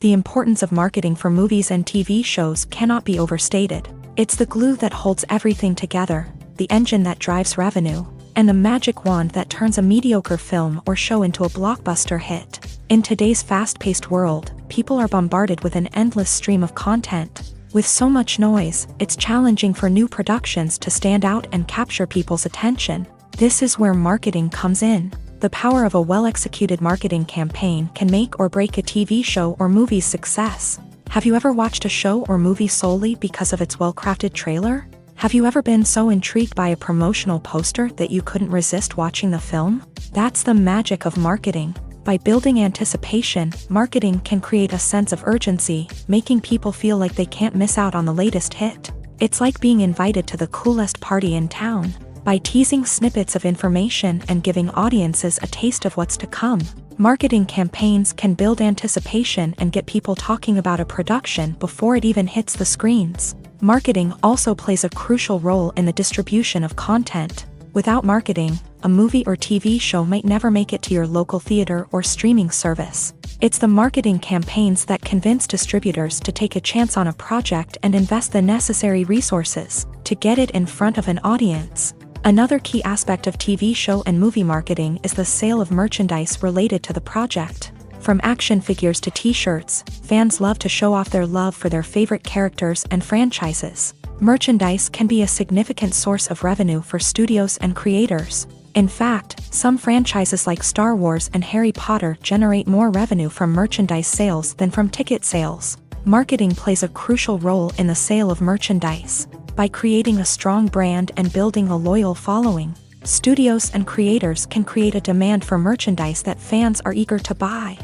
The importance of marketing for movies and TV shows cannot be overstated. It's the glue that holds everything together, the engine that drives revenue, and the magic wand that turns a mediocre film or show into a blockbuster hit. In today's fast-paced world, people are bombarded with an endless stream of content. With so much noise, it's challenging for new productions to stand out and capture people's attention. This is where marketing comes in. The power of a well-executed marketing campaign can make or break a TV show or movie's success. Have you ever watched a show or movie solely because of its well-crafted trailer? Have you ever been so intrigued by a promotional poster that you couldn't resist watching the film? That's the magic of marketing. By building anticipation, marketing can create a sense of urgency, making people feel like they can't miss out on the latest hit. It's like being invited to the coolest party in town. By teasing snippets of information and giving audiences a taste of what's to come, marketing campaigns can build anticipation and get people talking about a production before it even hits the screens. Marketing also plays a crucial role in the distribution of content. Without marketing, a movie or TV show might never make it to your local theater or streaming service. It's the marketing campaigns that convince distributors to take a chance on a project and invest the necessary resources to get it in front of an audience. Another key aspect of TV show and movie marketing is the sale of merchandise related to the project. From action figures to t-shirts, fans love to show off their love for their favorite characters and franchises. Merchandise can be a significant source of revenue for studios and creators. In fact, some franchises like Star Wars and Harry Potter generate more revenue from merchandise sales than from ticket sales. Marketing plays a crucial role in the sale of merchandise. By creating a strong brand and building a loyal following, studios and creators can create a demand for merchandise that fans are eager to buy.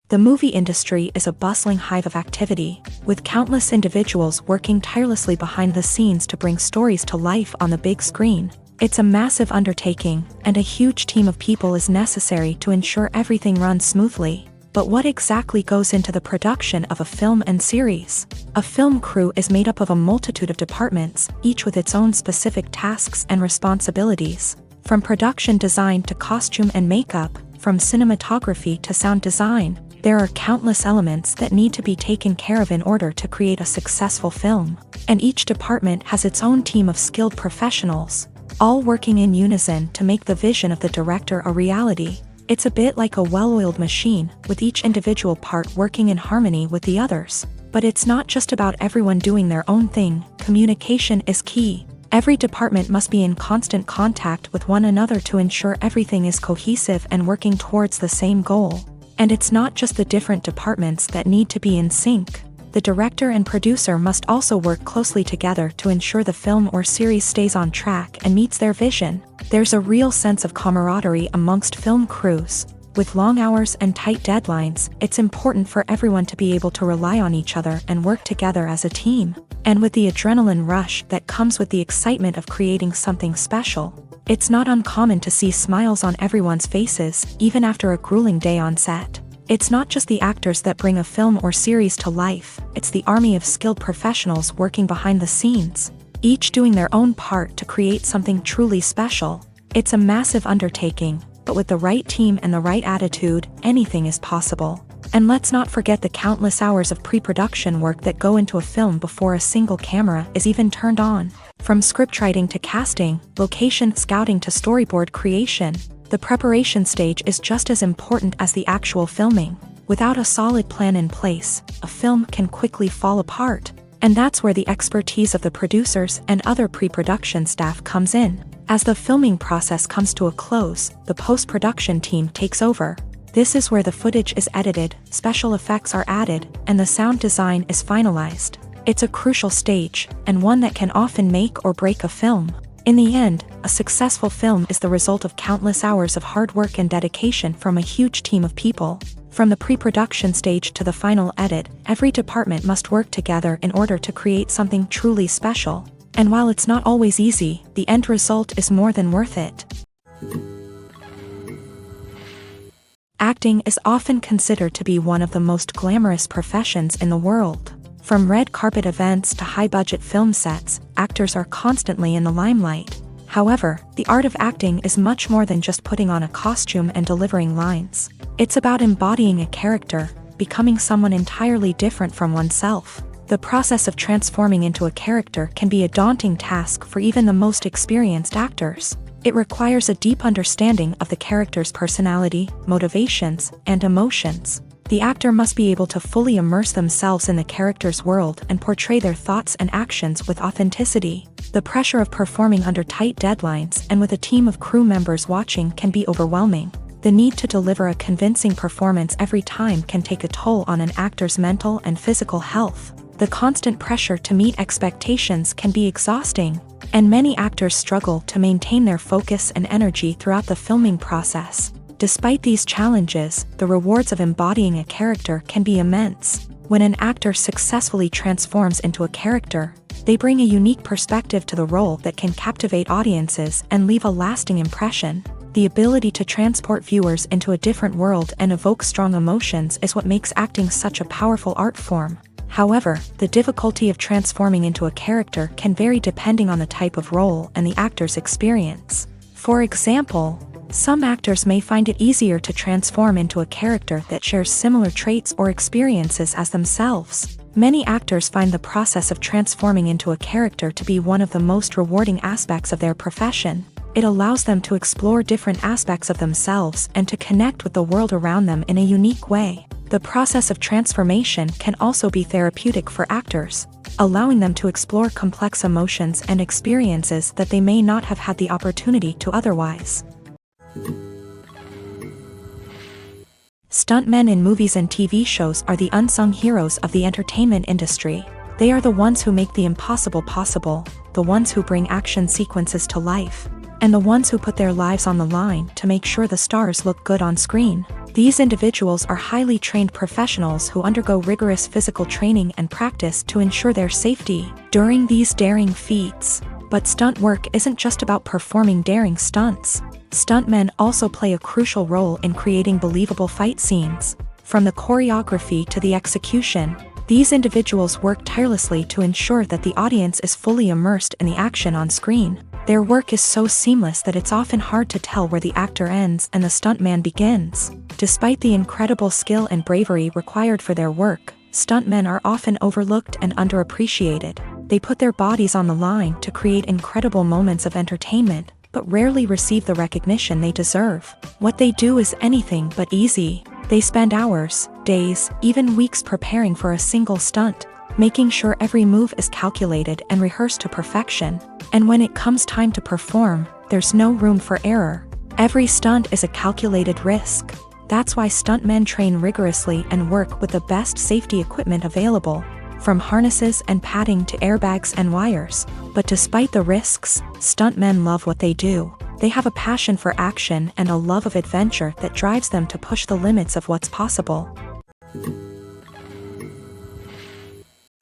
The movie industry is a bustling hive of activity, with countless individuals working tirelessly behind the scenes to bring stories to life on the big screen. It's a massive undertaking, and a huge team of people is necessary to ensure everything runs smoothly. But what exactly goes into the production of a film and series? A film crew is made up of a multitude of departments, each with its own specific tasks and responsibilities. From production design to costume and makeup, from cinematography to sound design, there are countless elements that need to be taken care of in order to create a successful film. And each department has its own team of skilled professionals, all working in unison to make the vision of the director a reality. It's a bit like a well-oiled machine, with each individual part working in harmony with the others. But it's not just about everyone doing their own thing. Communication is key. Every department must be in constant contact with one another to ensure everything is cohesive and working towards the same goal. And it's not just the different departments that need to be in sync. The director and producer must also work closely together to ensure the film or series stays on track and meets their vision. There's a real sense of camaraderie amongst film crews. With long hours and tight deadlines, it's important for everyone to be able to rely on each other and work together as a team. And with the adrenaline rush that comes with the excitement of creating something special, it's not uncommon to see smiles on everyone's faces, even after a grueling day on set. It's not just the actors that bring a film or series to life, it's the army of skilled professionals working behind the scenes, each doing their own part to create something truly special. It's a massive undertaking, but with the right team and the right attitude, anything is possible. And let's not forget the countless hours of pre-production work that go into a film before a single camera is even turned on. From scriptwriting to casting, location scouting to storyboard creation, the preparation stage is just as important as the actual filming. Without a solid plan in place, a film can quickly fall apart. And that's where the expertise of the producers and other pre-production staff comes in. As the filming process comes to a close, the post-production team takes over. This is where the footage is edited, special effects are added, and the sound design is finalized. It's a crucial stage, and one that can often make or break a film. In the end, a successful film is the result of countless hours of hard work and dedication from a huge team of people. From the pre-production stage to the final edit, every department must work together in order to create something truly special. And while it's not always easy, the end result is more than worth it. Acting is often considered to be one of the most glamorous professions in the world. From red carpet events to high-budget film sets, actors are constantly in the limelight. However, the art of acting is much more than just putting on a costume and delivering lines. It's about embodying a character, becoming someone entirely different from oneself. The process of transforming into a character can be a daunting task for even the most experienced actors. It requires a deep understanding of the character's personality, motivations, and emotions. The actor must be able to fully immerse themselves in the character's world and portray their thoughts and actions with authenticity. The pressure of performing under tight deadlines and with a team of crew members watching can be overwhelming. The need to deliver a convincing performance every time can take a toll on an actor's mental and physical health. The constant pressure to meet expectations can be exhausting, and many actors struggle to maintain their focus and energy throughout the filming process. Despite these challenges, the rewards of embodying a character can be immense. When an actor successfully transforms into a character, they bring a unique perspective to the role that can captivate audiences and leave a lasting impression. The ability to transport viewers into a different world and evoke strong emotions is what makes acting such a powerful art form. However, the difficulty of transforming into a character can vary depending on the type of role and the actor's experience. For example, some actors may find it easier to transform into a character that shares similar traits or experiences as themselves. Many actors find the process of transforming into a character to be one of the most rewarding aspects of their profession. It allows them to explore different aspects of themselves and to connect with the world around them in a unique way. The process of transformation can also be therapeutic for actors, allowing them to explore complex emotions and experiences that they may not have had the opportunity to otherwise. Stuntmen in movies and TV shows are the unsung heroes of the entertainment industry. They are the ones who make the impossible possible, the ones who bring action sequences to life, and the ones who put their lives on the line to make sure the stars look good on screen. These individuals are highly trained professionals who undergo rigorous physical training and practice to ensure their safety during these daring feats. But stunt work isn't just about performing daring stunts. Stuntmen also play a crucial role in creating believable fight scenes. From the choreography to the execution, these individuals work tirelessly to ensure that the audience is fully immersed in the action on screen. Their work is so seamless that it's often hard to tell where the actor ends and the stuntman begins. Despite the incredible skill and bravery required for their work, stuntmen are often overlooked and underappreciated. They put their bodies on the line to create incredible moments of entertainment, but rarely receive the recognition they deserve. What they do is anything but easy. They spend hours, days, even weeks preparing for a single stunt, making sure every move is calculated and rehearsed to perfection. And when it comes time to perform, there's no room for error. Every stunt is a calculated risk. That's why stuntmen train rigorously and work with the best safety equipment available, from harnesses and padding to airbags and wires. But despite the risks, stuntmen love what they do. They have a passion for action and a love of adventure that drives them to push the limits of what's possible.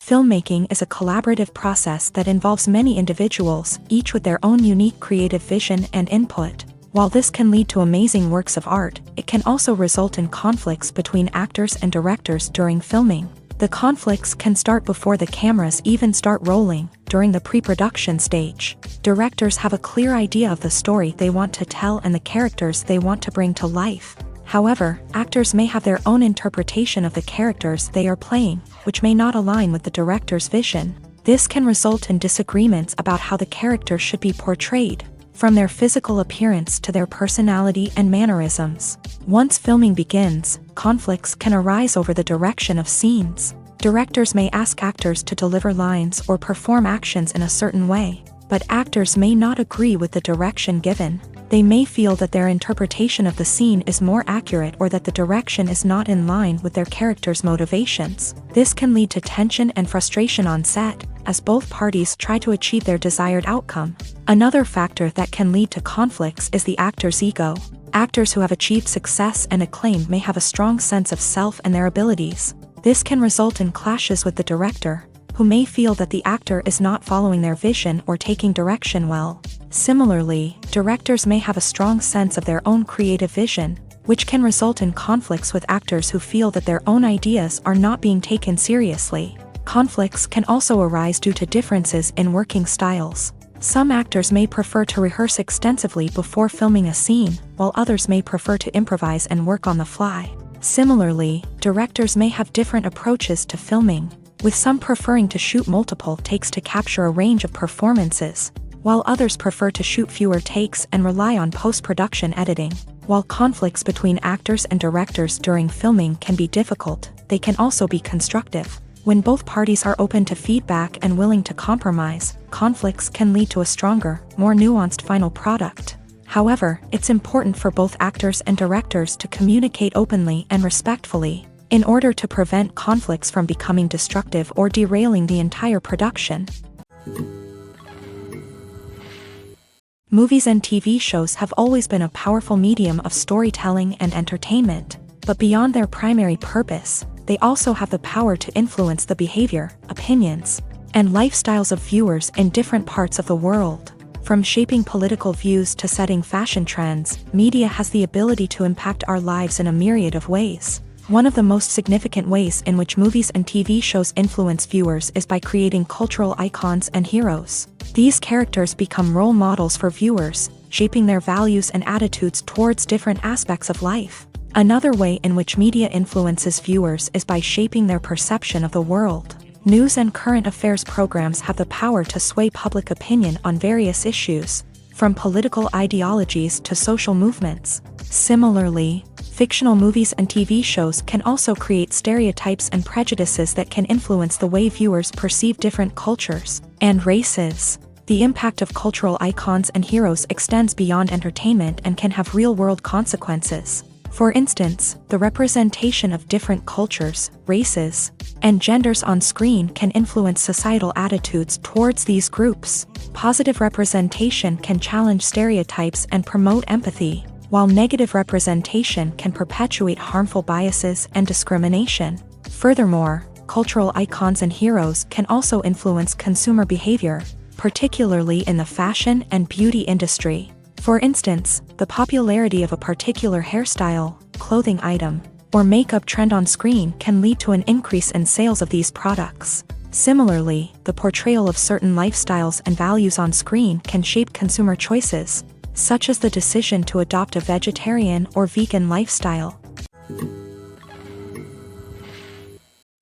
Filmmaking is a collaborative process that involves many individuals, each with their own unique creative vision and input. While this can lead to amazing works of art, it can also result in conflicts between actors and directors during filming. The conflicts can start before the cameras even start rolling, during the pre-production stage. Directors have a clear idea of the story they want to tell and the characters they want to bring to life. However, actors may have their own interpretation of the characters they are playing, which may not align with the director's vision. This can result in disagreements about how the character should be portrayed, from their physical appearance to their personality and mannerisms. Once filming begins, conflicts can arise over the direction of scenes. Directors may ask actors to deliver lines or perform actions in a certain way, but actors may not agree with the direction given. They may feel that their interpretation of the scene is more accurate or that the direction is not in line with their character's motivations. This can lead to tension and frustration on set, as both parties try to achieve their desired outcome. Another factor that can lead to conflicts is the actor's ego. Actors who have achieved success and acclaim may have a strong sense of self and their abilities. This can result in clashes with the director, who may feel that the actor is not following their vision or taking direction well. Similarly, directors may have a strong sense of their own creative vision, which can result in conflicts with actors who feel that their own ideas are not being taken seriously. Conflicts can also arise due to differences in working styles. Some actors may prefer to rehearse extensively before filming a scene, while others may prefer to improvise and work on the fly. Similarly, directors may have different approaches to filming, with some preferring to shoot multiple takes to capture a range of performances, while others prefer to shoot fewer takes and rely on post-production editing. While conflicts between actors and directors during filming can be difficult, they can also be constructive. When both parties are open to feedback and willing to compromise, conflicts can lead to a stronger, more nuanced final product. However, it's important for both actors and directors to communicate openly and respectfully, in order to prevent conflicts from becoming destructive or derailing the entire production. Movies and TV shows have always been a powerful medium of storytelling and entertainment, but beyond their primary purpose, they also have the power to influence the behavior, opinions, and lifestyles of viewers in different parts of the world. From shaping political views to setting fashion trends, media has the ability to impact our lives in a myriad of ways. One of the most significant ways in which movies and TV shows influence viewers is by creating cultural icons and heroes. These characters become role models for viewers, shaping their values and attitudes towards different aspects of life. Another way in which media influences viewers is by shaping their perception of the world. News and current affairs programs have the power to sway public opinion on various issues, from political ideologies to social movements. Similarly, fictional movies and TV shows can also create stereotypes and prejudices that can influence the way viewers perceive different cultures and races. The impact of cultural icons and heroes extends beyond entertainment and can have real-world consequences. For instance, the representation of different cultures, races, and genders on screen can influence societal attitudes towards these groups. Positive representation can challenge stereotypes and promote empathy, while negative representation can perpetuate harmful biases and discrimination. Furthermore, cultural icons and heroes can also influence consumer behavior, particularly in the fashion and beauty industry. For instance, the popularity of a particular hairstyle, clothing item, or makeup trend on screen can lead to an increase in sales of these products. Similarly, the portrayal of certain lifestyles and values on screen can shape consumer choices, such as the decision to adopt a vegetarian or vegan lifestyle.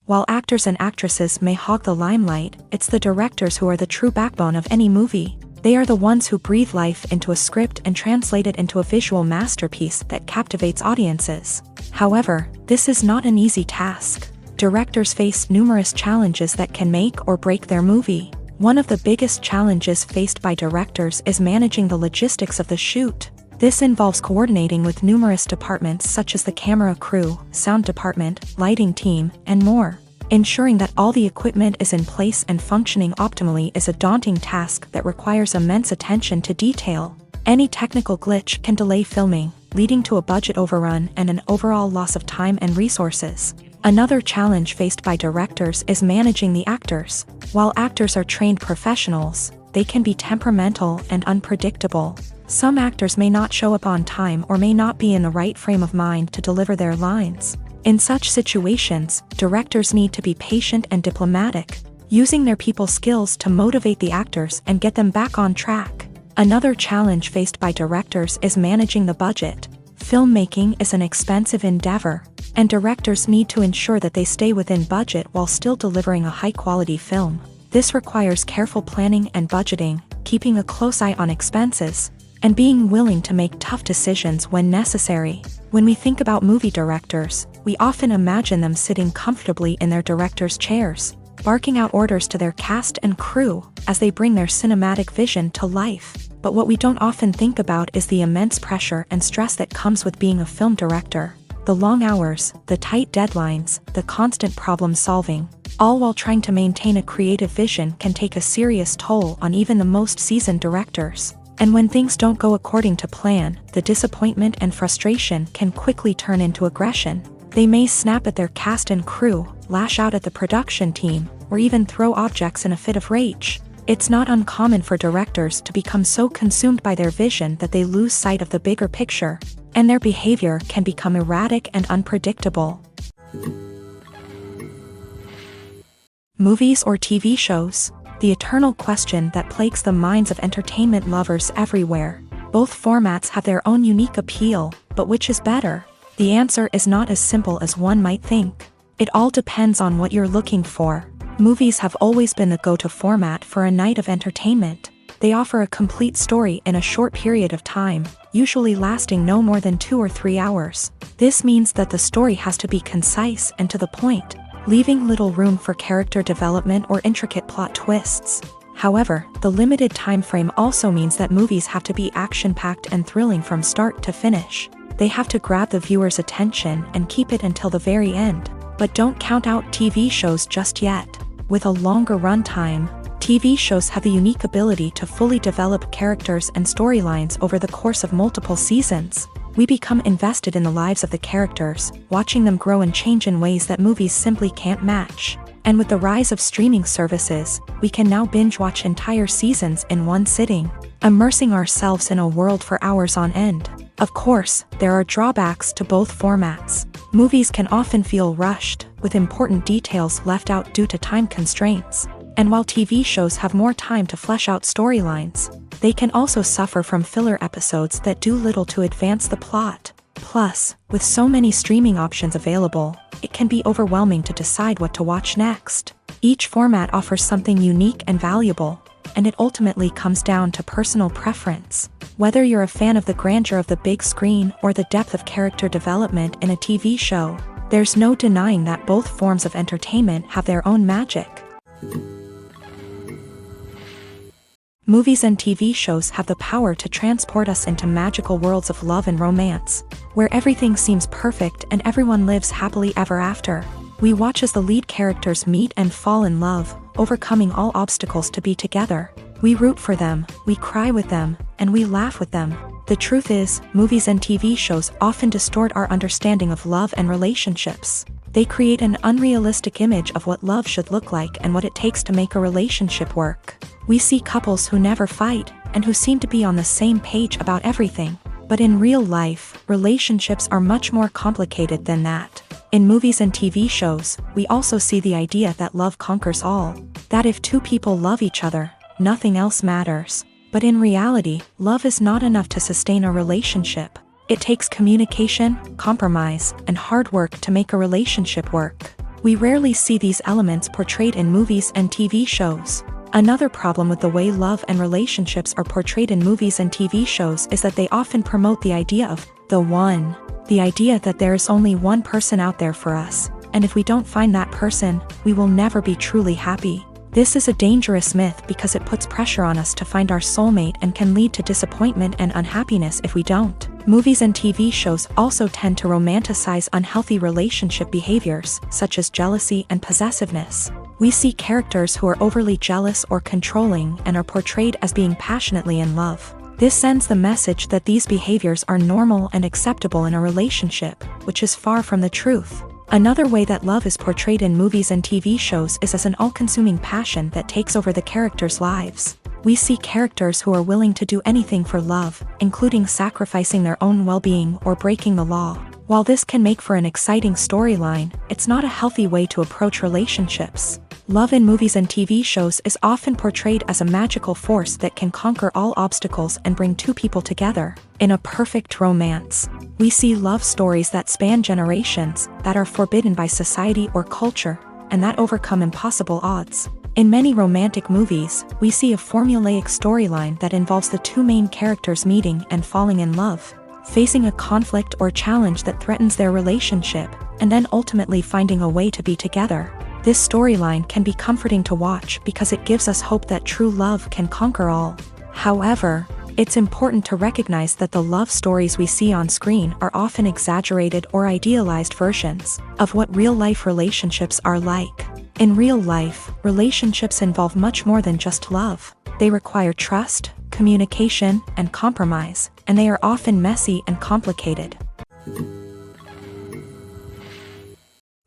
While actors and actresses may hog the limelight, it's the directors who are the true backbone of any movie. They are the ones who breathe life into a script and translate it into a visual masterpiece that captivates audiences. However, this is not an easy task. Directors face numerous challenges that can make or break their movie. One of the biggest challenges faced by directors is managing the logistics of the shoot. This involves coordinating with numerous departments such as the camera crew, sound department, lighting team, and more. Ensuring that all the equipment is in place and functioning optimally is a daunting task that requires immense attention to detail. Any technical glitch can delay filming, leading to a budget overrun and an overall loss of time and resources. Another challenge faced by directors is managing the actors. While actors are trained professionals, they can be temperamental and unpredictable. Some actors may not show up on time or may not be in the right frame of mind to deliver their lines. In such situations, directors need to be patient and diplomatic, using their people skills to motivate the actors and get them back on track. Another challenge faced by directors is managing the budget. Filmmaking is an expensive endeavor, and directors need to ensure that they stay within budget while still delivering a high-quality film. This requires careful planning and budgeting, keeping a close eye on expenses, and being willing to make tough decisions when necessary. When we think about movie directors, we often imagine them sitting comfortably in their director's chairs, barking out orders to their cast and crew as they bring their cinematic vision to life. But what we don't often think about is the immense pressure and stress that comes with being a film director. The long hours, the tight deadlines, the constant problem solving, all while trying to maintain a creative vision can take a serious toll on even the most seasoned directors. And when things don't go according to plan, the disappointment and frustration can quickly turn into aggression. They may snap at their cast and crew, lash out at the production team, or even throw objects in a fit of rage. It's not uncommon for directors to become so consumed by their vision that they lose sight of the bigger picture, and their behavior can become erratic and unpredictable. Movies or TV shows? The eternal question that plagues the minds of entertainment lovers everywhere. Both formats have their own unique appeal, but which is better? The answer is not as simple as one might think. It all depends on what you're looking for. Movies have always been the go-to format for a night of entertainment. They offer a complete story in a short period of time, usually lasting no more than 2 or 3 hours. This means that the story has to be concise and to the point, leaving little room for character development or intricate plot twists. However, the limited time frame also means that movies have to be action-packed and thrilling from start to finish. They have to grab the viewer's attention and keep it until the very end. But don't count out TV shows just yet. With a longer runtime, TV shows have the unique ability to fully develop characters and storylines over the course of multiple seasons. We become invested in the lives of the characters, watching them grow and change in ways that movies simply can't match. And with the rise of streaming services, we can now binge-watch entire seasons in one sitting, immersing ourselves in a world for hours on end. Of course, there are drawbacks to both formats. Movies can often feel rushed, with important details left out due to time constraints. And while TV shows have more time to flesh out storylines, they can also suffer from filler episodes that do little to advance the plot. Plus, with so many streaming options available, it can be overwhelming to decide what to watch next. Each format offers something unique and valuable, and it ultimately comes down to personal preference. Whether you're a fan of the grandeur of the big screen or the depth of character development in a TV show, there's no denying that both forms of entertainment have their own magic. Movies and TV shows have the power to transport us into magical worlds of love and romance, where everything seems perfect and everyone lives happily ever after. We watch as the lead characters meet and fall in love, overcoming all obstacles to be together. We root for them, we cry with them, and we laugh with them. The truth is, movies and TV shows often distort our understanding of love and relationships. They create an unrealistic image of what love should look like and what it takes to make a relationship work. We see couples who never fight, and who seem to be on the same page about everything. But in real life, relationships are much more complicated than that. In movies and TV shows, we also see the idea that love conquers all. That if two people love each other, nothing else matters. But in reality, love is not enough to sustain a relationship. It takes communication, compromise, and hard work to make a relationship work. We rarely see these elements portrayed in movies and TV shows. Another problem with the way love and relationships are portrayed in movies and TV shows is that they often promote the idea of the one. The idea that there is only one person out there for us, and if we don't find that person, we will never be truly happy. This is a dangerous myth because it puts pressure on us to find our soulmate and can lead to disappointment and unhappiness if we don't. Movies and TV shows also tend to romanticize unhealthy relationship behaviors, such as jealousy and possessiveness. We see characters who are overly jealous or controlling and are portrayed as being passionately in love. This sends the message that these behaviors are normal and acceptable in a relationship, which is far from the truth. Another way that love is portrayed in movies and TV shows is as an all-consuming passion that takes over the characters' lives. We see characters who are willing to do anything for love, including sacrificing their own well-being or breaking the law. While this can make for an exciting storyline, it's not a healthy way to approach relationships. Love in movies and TV shows is often portrayed as a magical force that can conquer all obstacles and bring two people together. In a perfect romance, we see love stories that span generations, that are forbidden by society or culture, and that overcome impossible odds. In many romantic movies, we see a formulaic storyline that involves the two main characters meeting and falling in love, facing a conflict or challenge that threatens their relationship, and then ultimately finding a way to be together. This storyline can be comforting to watch because it gives us hope that true love can conquer all. However, it's important to recognize that the love stories we see on screen are often exaggerated or idealized versions of what real-life relationships are like. In real life, relationships involve much more than just love. They require trust, communication, and compromise, and they are often messy and complicated.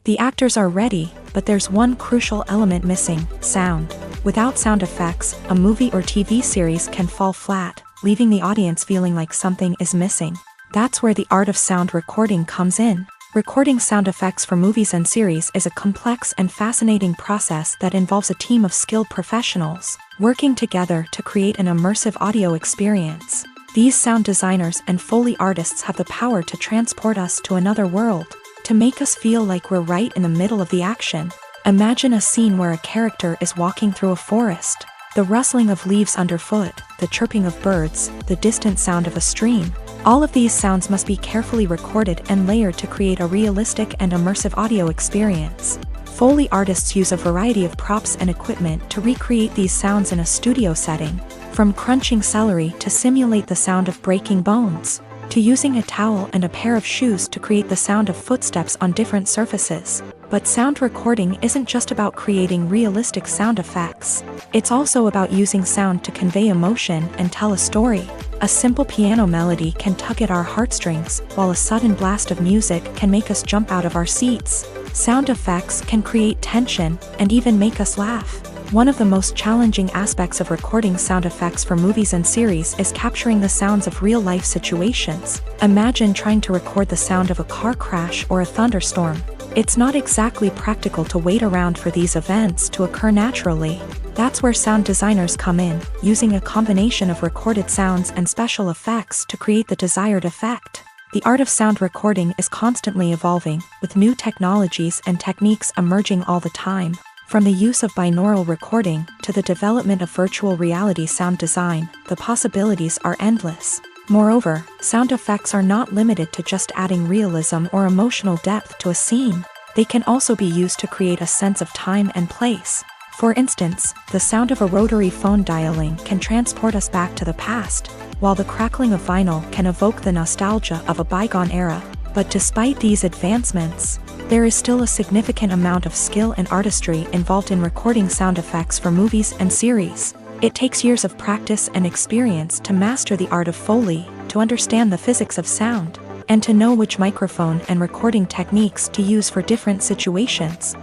The actors are ready, but there's one crucial element missing: sound. Without sound effects, a movie or TV series can fall flat, leaving the audience feeling like something is missing. That's where the art of sound recording comes in. Recording sound effects for movies and series is a complex and fascinating process that involves a team of skilled professionals working together to create an immersive audio experience. These sound designers and Foley artists have the power to transport us to another world, to make us feel like we're right in the middle of the action. Imagine a scene where a character is walking through a forest. The rustling of leaves underfoot, the chirping of birds, the distant sound of a stream. All of these sounds must be carefully recorded and layered to create a realistic and immersive audio experience. Foley artists use a variety of props and equipment to recreate these sounds in a studio setting, from crunching celery to simulate the sound of breaking bones, to using a towel and a pair of shoes to create the sound of footsteps on different surfaces. But sound recording isn't just about creating realistic sound effects. It's also about using sound to convey emotion and tell a story. A simple piano melody can tug at our heartstrings, while a sudden blast of music can make us jump out of our seats. Sound effects can create tension and even make us laugh. One of the most challenging aspects of recording sound effects for movies and series is capturing the sounds of real-life situations. Imagine trying to record the sound of a car crash or a thunderstorm. It's not exactly practical to wait around for these events to occur naturally. That's where sound designers come in, using a combination of recorded sounds and special effects to create the desired effect. The art of sound recording is constantly evolving, with new technologies and techniques emerging all the time. From the use of binaural recording to the development of virtual reality sound design, the possibilities are endless. Moreover, sound effects are not limited to just adding realism or emotional depth to a scene. They can also be used to create a sense of time and place. For instance, the sound of a rotary phone dialing can transport us back to the past, while the crackling of vinyl can evoke the nostalgia of a bygone era. But despite these advancements, there is still a significant amount of skill and artistry involved in recording sound effects for movies and series. It takes years of practice and experience to master the art of Foley, to understand the physics of sound, and to know which microphone and recording techniques to use for different situations.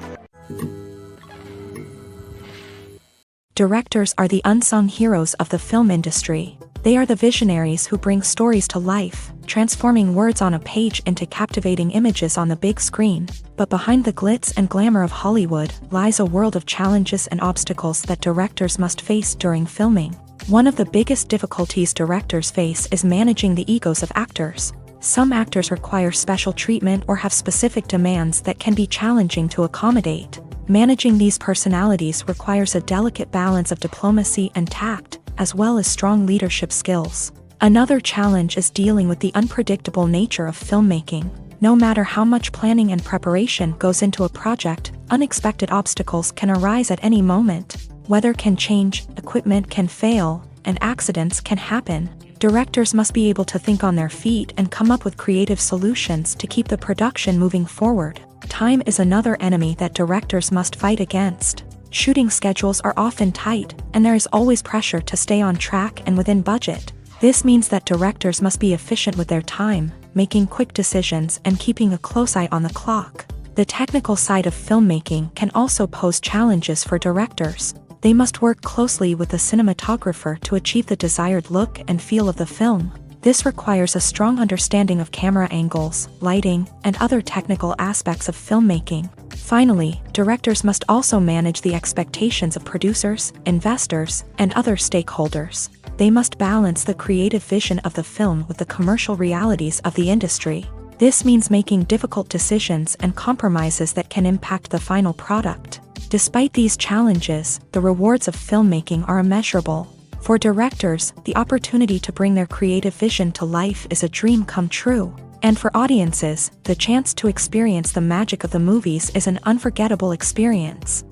Directors are the unsung heroes of the film industry. They are the visionaries who bring stories to life, transforming words on a page into captivating images on the big screen. But behind the glitz and glamour of Hollywood lies a world of challenges and obstacles that directors must face during filming. One of the biggest difficulties directors face is managing the egos of actors. Some actors require special treatment or have specific demands that can be challenging to accommodate. Managing these personalities requires a delicate balance of diplomacy and tact, as well as strong leadership skills. Another challenge is dealing with the unpredictable nature of filmmaking. No matter how much planning and preparation goes into a project, unexpected obstacles can arise at any moment. Weather can change, equipment can fail, and accidents can happen. Directors must be able to think on their feet and come up with creative solutions to keep the production moving forward. Time is another enemy that directors must fight against. Shooting schedules are often tight, and there is always pressure to stay on track and within budget. This means that directors must be efficient with their time, making quick decisions and keeping a close eye on the clock. The technical side of filmmaking can also pose challenges for directors. They must work closely with the cinematographer to achieve the desired look and feel of the film. This requires a strong understanding of camera angles, lighting, and other technical aspects of filmmaking. Finally, directors must also manage the expectations of producers, investors, and other stakeholders. They must balance the creative vision of the film with the commercial realities of the industry. This means making difficult decisions and compromises that can impact the final product. Despite these challenges, the rewards of filmmaking are immeasurable. For directors, the opportunity to bring their creative vision to life is a dream come true. And for audiences, the chance to experience the magic of the movies is an unforgettable experience.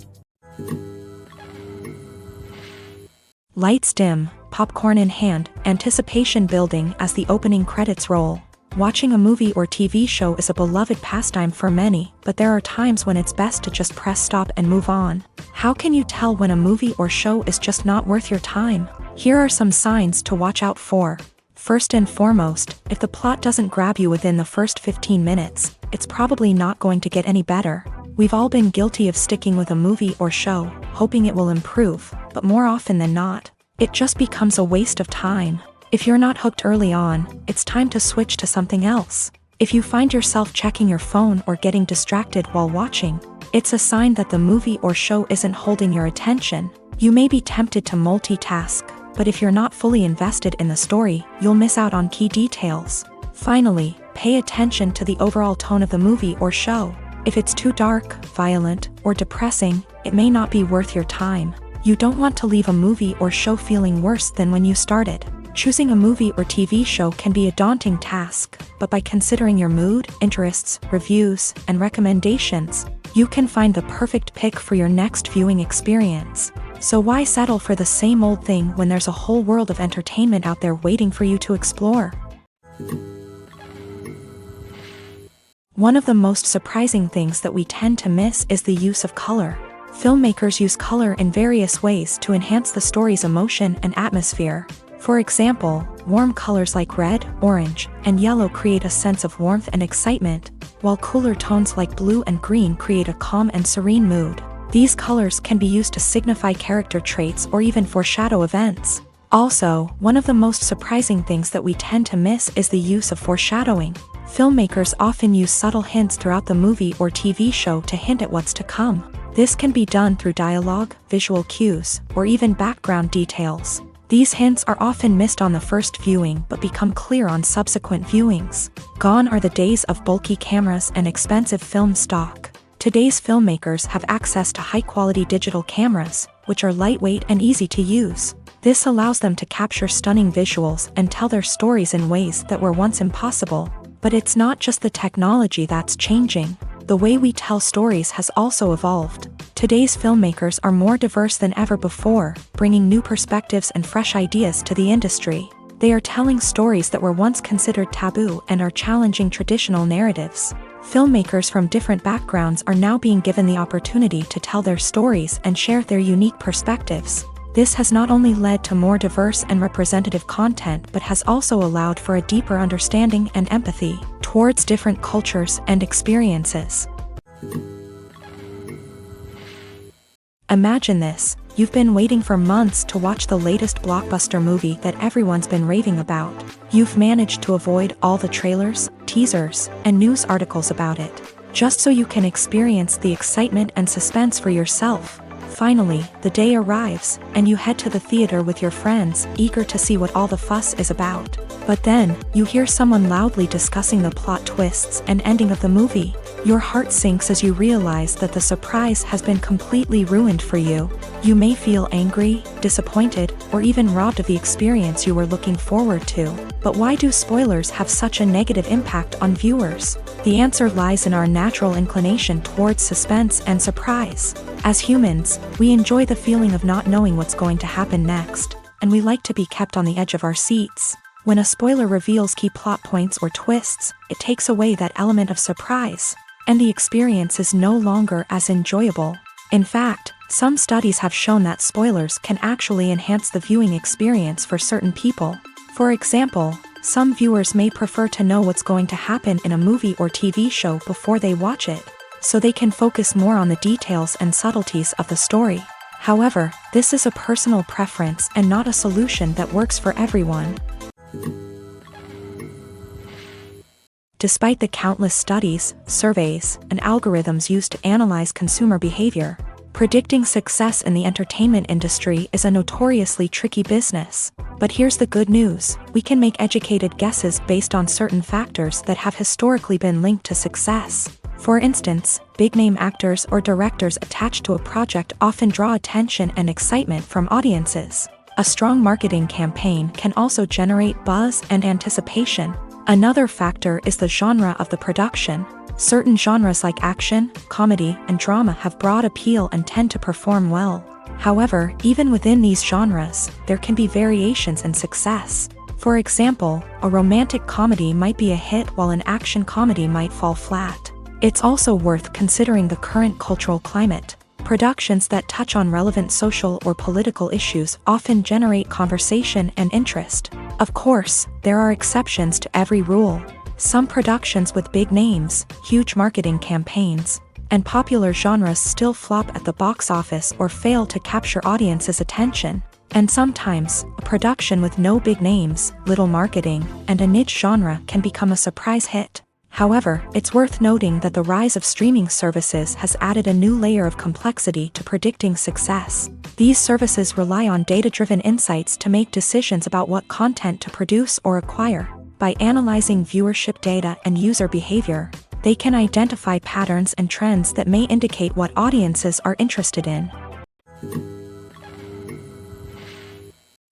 Lights dim, popcorn in hand, anticipation building as the opening credits roll. Watching a movie or TV show is a beloved pastime for many, but there are times when it's best to just press stop and move on. How can you tell when a movie or show is just not worth your time? Here are some signs to watch out for. First and foremost, if the plot doesn't grab you within the first 15 minutes, it's probably not going to get any better. We've all been guilty of sticking with a movie or show, hoping it will improve, but more often than not, it just becomes a waste of time. If you're not hooked early on, it's time to switch to something else. If you find yourself checking your phone or getting distracted while watching, it's a sign that the movie or show isn't holding your attention. You may be tempted to multitask, but if you're not fully invested in the story, you'll miss out on key details. Finally, pay attention to the overall tone of the movie or show. If it's too dark, violent, or depressing, it may not be worth your time. You don't want to leave a movie or show feeling worse than when you started. Choosing a movie or TV show can be a daunting task, but by considering your mood, interests, reviews, and recommendations, you can find the perfect pick for your next viewing experience. So why settle for the same old thing when there's a whole world of entertainment out there waiting for you to explore? One of the most surprising things that we tend to miss is the use of color. Filmmakers use color in various ways to enhance the story's emotion and atmosphere. For example, warm colors like red, orange, and yellow create a sense of warmth and excitement, while cooler tones like blue and green create a calm and serene mood. These colors can be used to signify character traits or even foreshadow events. Also, one of the most surprising things that we tend to miss is the use of foreshadowing. Filmmakers often use subtle hints throughout the movie or TV show to hint at what's to come. This can be done through dialogue, visual cues, or even background details. These hints are often missed on the first viewing but become clear on subsequent viewings. Gone are the days of bulky cameras and expensive film stock. Today's filmmakers have access to high-quality digital cameras, which are lightweight and easy to use. This allows them to capture stunning visuals and tell their stories in ways that were once impossible. But it's not just the technology that's changing. The way we tell stories has also evolved. Today's filmmakers are more diverse than ever before, bringing new perspectives and fresh ideas to the industry. They are telling stories that were once considered taboo and are challenging traditional narratives. Filmmakers from different backgrounds are now being given the opportunity to tell their stories and share their unique perspectives. This has not only led to more diverse and representative content but has also allowed for a deeper understanding and empathy towards different cultures and experiences. Imagine this, you've been waiting for months to watch the latest blockbuster movie that everyone's been raving about. You've managed to avoid all the trailers, teasers, and news articles about it, just so you can experience the excitement and suspense for yourself. Finally, the day arrives, and you head to the theater with your friends, eager to see what all the fuss is about. But then, you hear someone loudly discussing the plot twists and ending of the movie. Your heart sinks as you realize that the surprise has been completely ruined for you. You may feel angry, disappointed, or even robbed of the experience you were looking forward to. But why do spoilers have such a negative impact on viewers? The answer lies in our natural inclination towards suspense and surprise. As humans, we enjoy the feeling of not knowing what's going to happen next, and we like to be kept on the edge of our seats. When a spoiler reveals key plot points or twists, it takes away that element of surprise, and the experience is no longer as enjoyable. In fact, some studies have shown that spoilers can actually enhance the viewing experience for certain people. For example, some viewers may prefer to know what's going to happen in a movie or TV show before they watch it, so they can focus more on the details and subtleties of the story. However, this is a personal preference and not a solution that works for everyone. Despite the countless studies, surveys, and algorithms used to analyze consumer behavior, predicting success in the entertainment industry is a notoriously tricky business. But here's the good news: we can make educated guesses based on certain factors that have historically been linked to success. For instance, big-name actors or directors attached to a project often draw attention and excitement from audiences. A strong marketing campaign can also generate buzz and anticipation. Another factor is the genre of the production. Certain genres like action, comedy, and drama have broad appeal and tend to perform well. However, even within these genres, there can be variations in success. For example, a romantic comedy might be a hit while an action comedy might fall flat. It's also worth considering the current cultural climate. Productions that touch on relevant social or political issues often generate conversation and interest. Of course, there are exceptions to every rule. Some productions with big names, huge marketing campaigns, and popular genres still flop at the box office or fail to capture audiences' attention. And sometimes, a production with no big names, little marketing, and a niche genre can become a surprise hit. However, it's worth noting that the rise of streaming services has added a new layer of complexity to predicting success. These services rely on data-driven insights to make decisions about what content to produce or acquire. By analyzing viewership data and user behavior, they can identify patterns and trends that may indicate what audiences are interested in.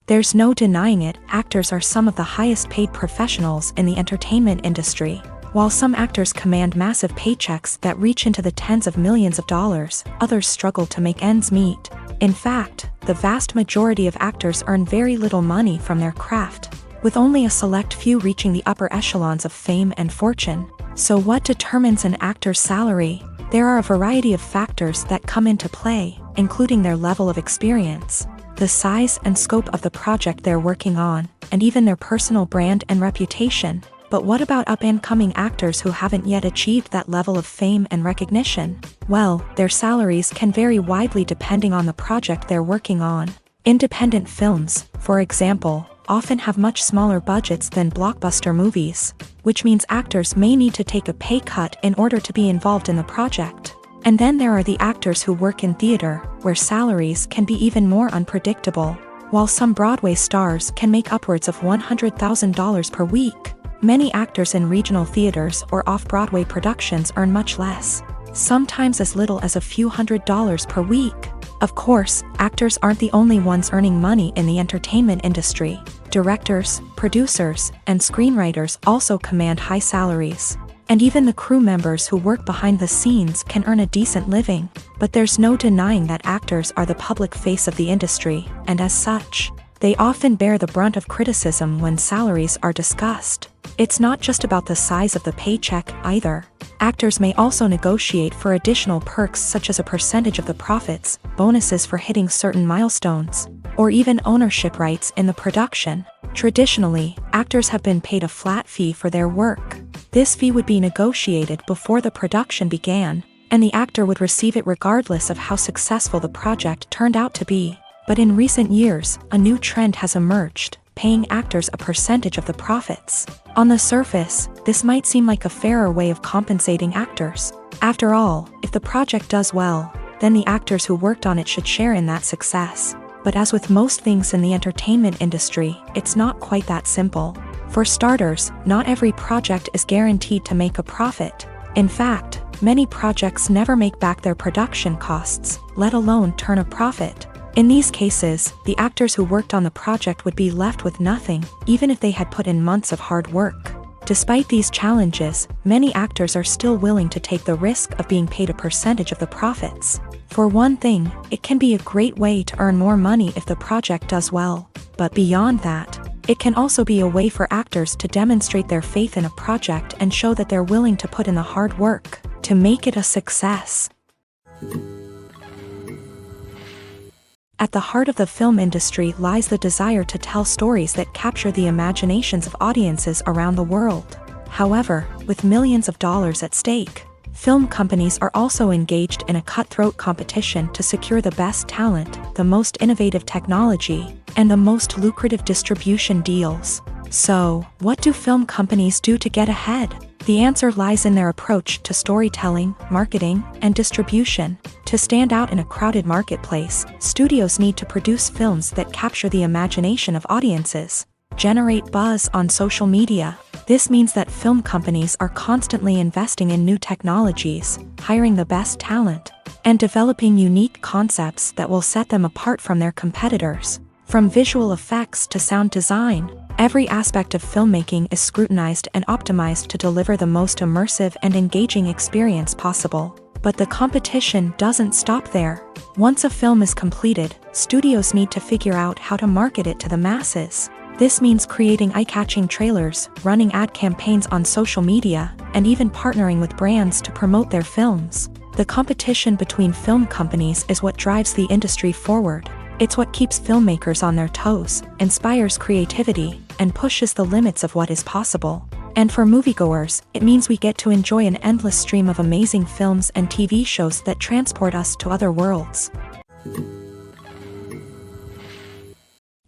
There's no denying it, actors are some of the highest-paid professionals in the entertainment industry. While some actors command massive paychecks that reach into the tens of millions of dollars, others struggle to make ends meet. In fact, the vast majority of actors earn very little money from their craft, with only a select few reaching the upper echelons of fame and fortune. So what determines an actor's salary? There are a variety of factors that come into play, including their level of experience, the size and scope of the project they're working on, and even their personal brand and reputation. But what about up-and-coming actors who haven't yet achieved that level of fame and recognition? Well, their salaries can vary widely depending on the project they're working on. Independent films, for example, often have much smaller budgets than blockbuster movies, which means actors may need to take a pay cut in order to be involved in the project. And then there are the actors who work in theater, where salaries can be even more unpredictable. While some Broadway stars can make upwards of $100,000 per week, many actors in regional theaters or off-Broadway productions earn much less, sometimes as little as a few $100s per week. Of course, actors aren't the only ones earning money in the entertainment industry. Directors, producers, and screenwriters also command high salaries. And even the crew members who work behind the scenes can earn a decent living. But there's no denying that actors are the public face of the industry, and as such, they often bear the brunt of criticism when salaries are discussed. It's not just about the size of the paycheck either. Actors may also negotiate for additional perks such as a percentage of the profits, bonuses for hitting certain milestones, or even ownership rights in the production. Traditionally, actors have been paid a flat fee for their work. This fee would be negotiated before the production began, and the actor would receive it regardless of how successful the project turned out to be. But in recent years, a new trend has emerged, paying actors a percentage of the profits. On the surface, this might seem like a fairer way of compensating actors. After all, if the project does well, then the actors who worked on it should share in that success. But as with most things in the entertainment industry, it's not quite that simple. For starters, not every project is guaranteed to make a profit. In fact, many projects never make back their production costs, let alone turn a profit. In these cases, the actors who worked on the project would be left with nothing, even if they had put in months of hard work. Despite these challenges, many actors are still willing to take the risk of being paid a percentage of the profits. For one thing, it can be a great way to earn more money if the project does well. But beyond that, it can also be a way for actors to demonstrate their faith in a project and show that they're willing to put in the hard work to make it a success. At the heart of the film industry lies the desire to tell stories that capture the imaginations of audiences around the world. However, with millions of dollars at stake, film companies are also engaged in a cutthroat competition to secure the best talent, the most innovative technology, and the most lucrative distribution deals. So, what do film companies do to get ahead? The answer lies in their approach to storytelling, marketing, and distribution. To stand out in a crowded marketplace, studios need to produce films that capture the imagination of audiences, generate buzz on social media. This means that film companies are constantly investing in new technologies, hiring the best talent, and developing unique concepts that will set them apart from their competitors. From visual effects to sound design, every aspect of filmmaking is scrutinized and optimized to deliver the most immersive and engaging experience possible. But the competition doesn't stop there. Once a film is completed, studios need to figure out how to market it to the masses. This means creating eye-catching trailers, running ad campaigns on social media, and even partnering with brands to promote their films. The competition between film companies is what drives the industry forward. It's what keeps filmmakers on their toes, inspires creativity, and pushes the limits of what is possible. And for moviegoers, it means we get to enjoy an endless stream of amazing films and TV shows that transport us to other worlds.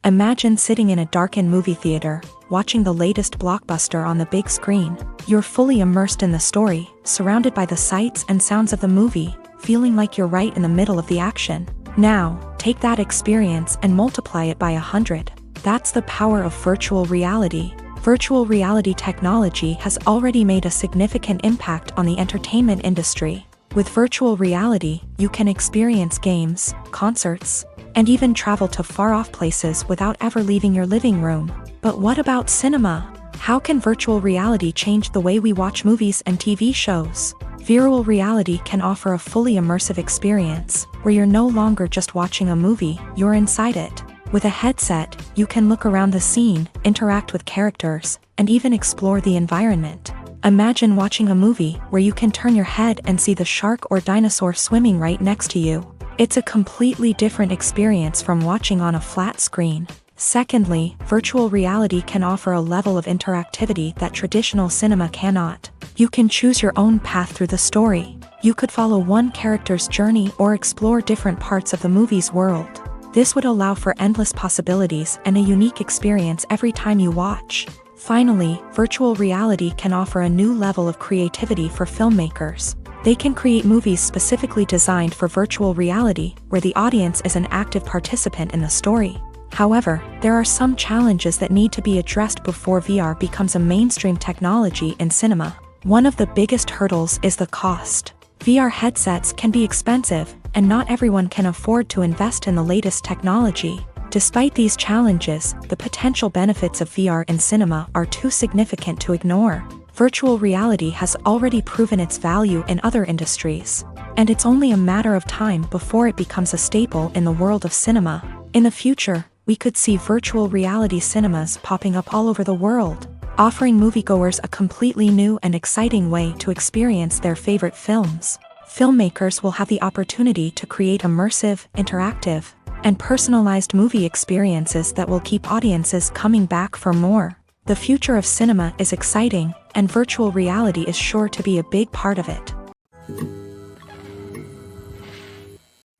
Imagine sitting in a darkened movie theater, watching the latest blockbuster on the big screen. You're fully immersed in the story, surrounded by the sights and sounds of the movie, feeling like you're right in the middle of the action. Now, take that experience and multiply it by 100. That's the power of virtual reality. Virtual reality technology has already made a significant impact on the entertainment industry. With virtual reality, you can experience games, concerts, and even travel to far-off places without ever leaving your living room. But what about cinema? How can virtual reality change the way we watch movies and TV shows? Virtual reality can offer a fully immersive experience, where you're no longer just watching a movie, you're inside it. With a headset, you can look around the scene, interact with characters, and even explore the environment. Imagine watching a movie where you can turn your head and see the shark or dinosaur swimming right next to you. It's a completely different experience from watching on a flat screen. Secondly, virtual reality can offer a level of interactivity that traditional cinema cannot. You can choose your own path through the story. You could follow one character's journey or explore different parts of the movie's world. This would allow for endless possibilities and a unique experience every time you watch. Finally, virtual reality can offer a new level of creativity for filmmakers. They can create movies specifically designed for virtual reality, where the audience is an active participant in the story. However, there are some challenges that need to be addressed before VR becomes a mainstream technology in cinema. One of the biggest hurdles is the cost. VR headsets can be expensive, and not everyone can afford to invest in the latest technology. Despite these challenges, the potential benefits of VR in cinema are too significant to ignore. Virtual reality has already proven its value in other industries, and it's only a matter of time before it becomes a staple in the world of cinema. In the future, we could see virtual reality cinemas popping up all over the world, offering moviegoers a completely new and exciting way to experience their favorite films. Filmmakers will have the opportunity to create immersive, interactive, and personalized movie experiences that will keep audiences coming back for more. The future of cinema is exciting, and virtual reality is sure to be a big part of it.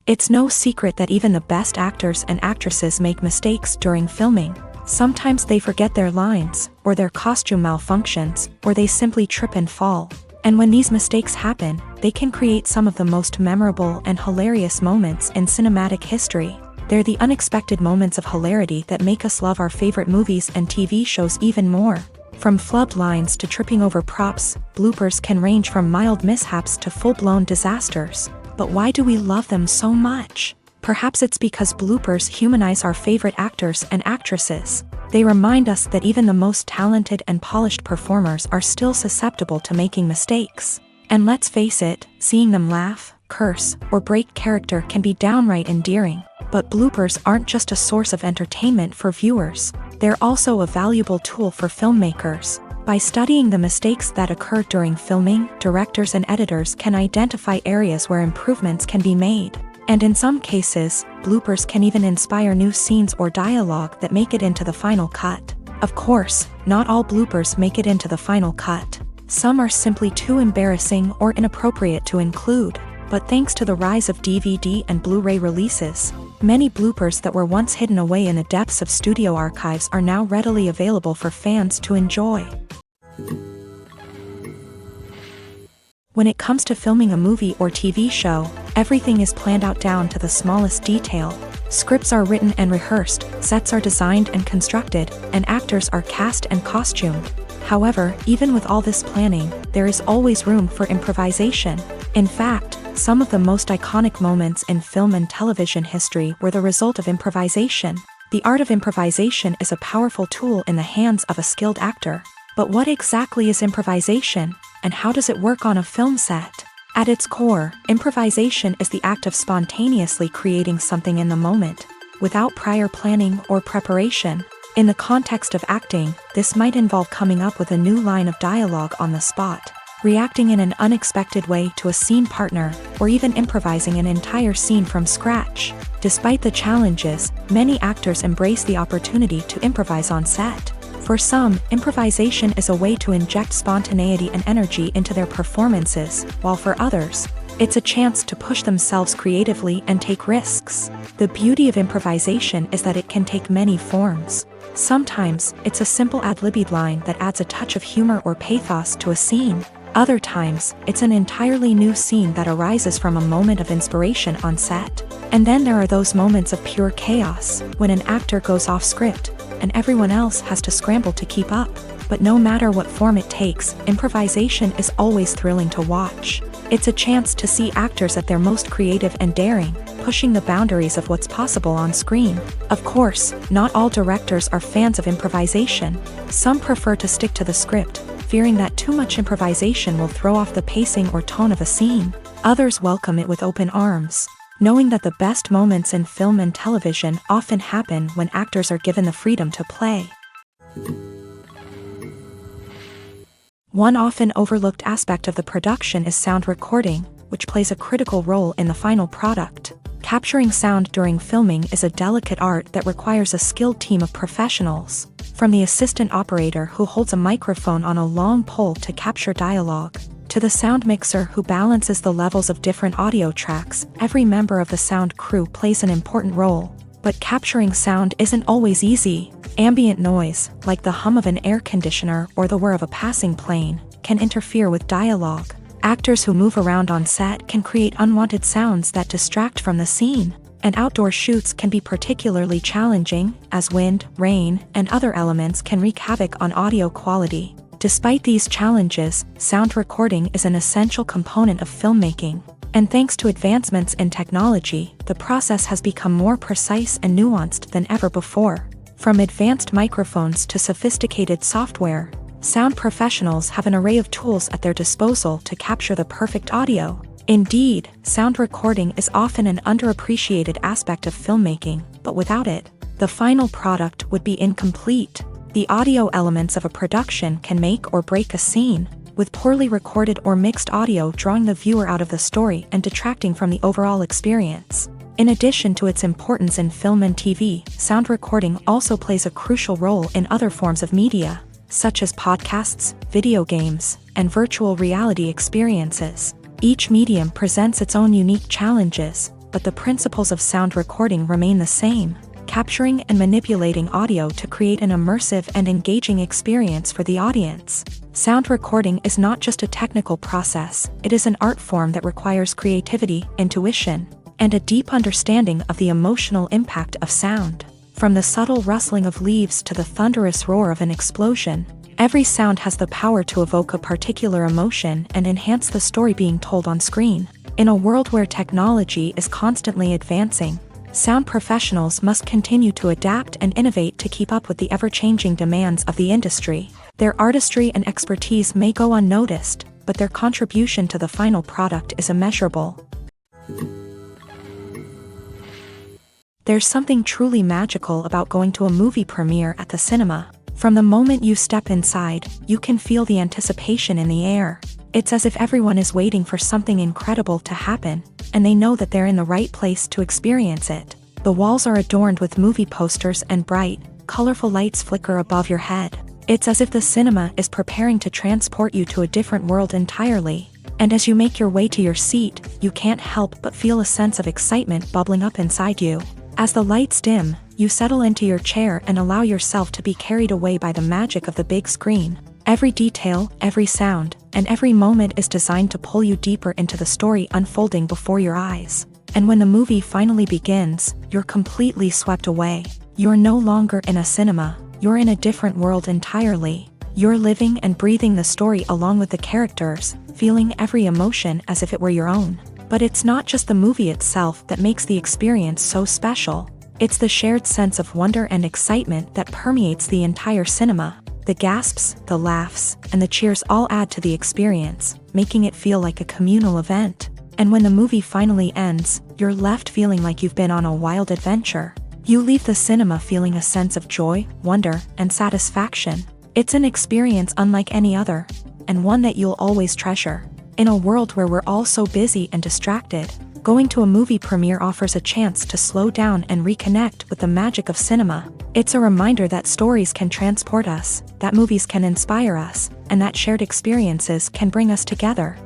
It's no secret that even the best actors and actresses make mistakes during filming. Sometimes they forget their lines, or their costume malfunctions, or they simply trip and fall. And when these mistakes happen, they can create some of the most memorable and hilarious moments in cinematic history. They're the unexpected moments of hilarity that make us love our favorite movies and TV shows even more. From flubbed lines to tripping over props, bloopers can range from mild mishaps to full-blown disasters. But why do we love them so much? Perhaps it's because bloopers humanize our favorite actors and actresses. They remind us that even the most talented and polished performers are still susceptible to making mistakes. And let's face it, seeing them laugh, curse, or break character can be downright endearing. But bloopers aren't just a source of entertainment for viewers. They're also a valuable tool for filmmakers. By studying the mistakes that occur during filming, directors and editors can identify areas where improvements can be made. And in some cases, bloopers can even inspire new scenes or dialogue that make it into the final cut. Of course, not all bloopers make it into the final cut. Some are simply too embarrassing or inappropriate to include. But thanks to the rise of DVD and Blu-ray releases, many bloopers that were once hidden away in the depths of studio archives are now readily available for fans to enjoy. When it comes to filming a movie or TV show, everything is planned out down to the smallest detail. Scripts are written and rehearsed, sets are designed and constructed, and actors are cast and costumed. However, even with all this planning, there is always room for improvisation. In fact, some of the most iconic moments in film and television history were the result of improvisation. The art of improvisation is a powerful tool in the hands of a skilled actor. But what exactly is improvisation, and how does it work on a film set? At its core, improvisation is the act of spontaneously creating something in the moment, without prior planning or preparation. In the context of acting, this might involve coming up with a new line of dialogue on the spot, reacting in an unexpected way to a scene partner, or even improvising an entire scene from scratch. Despite the challenges, many actors embrace the opportunity to improvise on set. For some, improvisation is a way to inject spontaneity and energy into their performances, while for others, it's a chance to push themselves creatively and take risks. The beauty of improvisation is that it can take many forms. Sometimes, it's a simple ad-libbed line that adds a touch of humor or pathos to a scene. Other times, it's an entirely new scene that arises from a moment of inspiration on set. And then there are those moments of pure chaos, when an actor goes off script, and everyone else has to scramble to keep up. But no matter what form it takes, improvisation is always thrilling to watch. It's a chance to see actors at their most creative and daring, pushing the boundaries of what's possible on screen. Of course, not all directors are fans of improvisation. Some prefer to stick to the script, fearing that too much improvisation will throw off the pacing or tone of a scene. Others welcome it with open arms, knowing that the best moments in film and television often happen when actors are given the freedom to play. One often overlooked aspect of the production is sound recording, which plays a critical role in the final product. Capturing sound during filming is a delicate art that requires a skilled team of professionals. From the assistant operator who holds a microphone on a long pole to capture dialogue, to the sound mixer who balances the levels of different audio tracks, every member of the sound crew plays an important role. But capturing sound isn't always easy. Ambient noise, like the hum of an air conditioner or the whir of a passing plane, can interfere with dialogue. Actors who move around on set can create unwanted sounds that distract from the scene. And outdoor shoots can be particularly challenging, as wind, rain, and other elements can wreak havoc on audio quality. Despite these challenges, sound recording is an essential component of filmmaking. And thanks to advancements in technology, the process has become more precise and nuanced than ever before. From advanced microphones to sophisticated software, sound professionals have an array of tools at their disposal to capture the perfect audio. Indeed, sound recording is often an underappreciated aspect of filmmaking, but without it, the final product would be incomplete. The audio elements of a production can make or break a scene, with poorly recorded or mixed audio drawing the viewer out of the story and detracting from the overall experience. In addition to its importance in film and TV, sound recording also plays a crucial role in other forms of media, such as podcasts, video games, and virtual reality experiences. Each medium presents its own unique challenges, but the principles of sound recording remain the same, capturing and manipulating audio to create an immersive and engaging experience for the audience. Sound recording is not just a technical process, it is an art form that requires creativity, intuition, and a deep understanding of the emotional impact of sound. From the subtle rustling of leaves to the thunderous roar of an explosion, Every sound has the power to evoke a particular emotion and enhance the story being told on screen. In a world where technology is constantly advancing, sound professionals must continue to adapt and innovate to keep up with the ever-changing demands of the industry. Their artistry and expertise may go unnoticed, but their contribution to the final product is immeasurable. There's something truly magical about going to a movie premiere at the cinema. From the moment you step inside, you can feel the anticipation in the air. It's as if everyone is waiting for something incredible to happen, and they know that they're in the right place to experience it. The walls are adorned with movie posters and bright, colorful lights flicker above your head. It's as if the cinema is preparing to transport you to a different world entirely. And as you make your way to your seat, you can't help but feel a sense of excitement bubbling up inside you. As the lights dim, you settle into your chair and allow yourself to be carried away by the magic of the big screen. Every detail, every sound, and every moment is designed to pull you deeper into the story unfolding before your eyes. And when the movie finally begins, you're completely swept away. You're no longer in a cinema, you're in a different world entirely. You're living and breathing the story along with the characters, feeling every emotion as if it were your own. But it's not just the movie itself that makes the experience so special. It's the shared sense of wonder and excitement that permeates the entire cinema. The gasps, the laughs, and the cheers all add to the experience, making it feel like a communal event. And when the movie finally ends, you're left feeling like you've been on a wild adventure. You leave the cinema feeling a sense of joy, wonder, and satisfaction. It's an experience unlike any other, and one that you'll always treasure. In a world where we're all so busy and distracted, going to a movie premiere offers a chance to slow down and reconnect with the magic of cinema. It's a reminder that stories can transport us, that movies can inspire us, and that shared experiences can bring us together.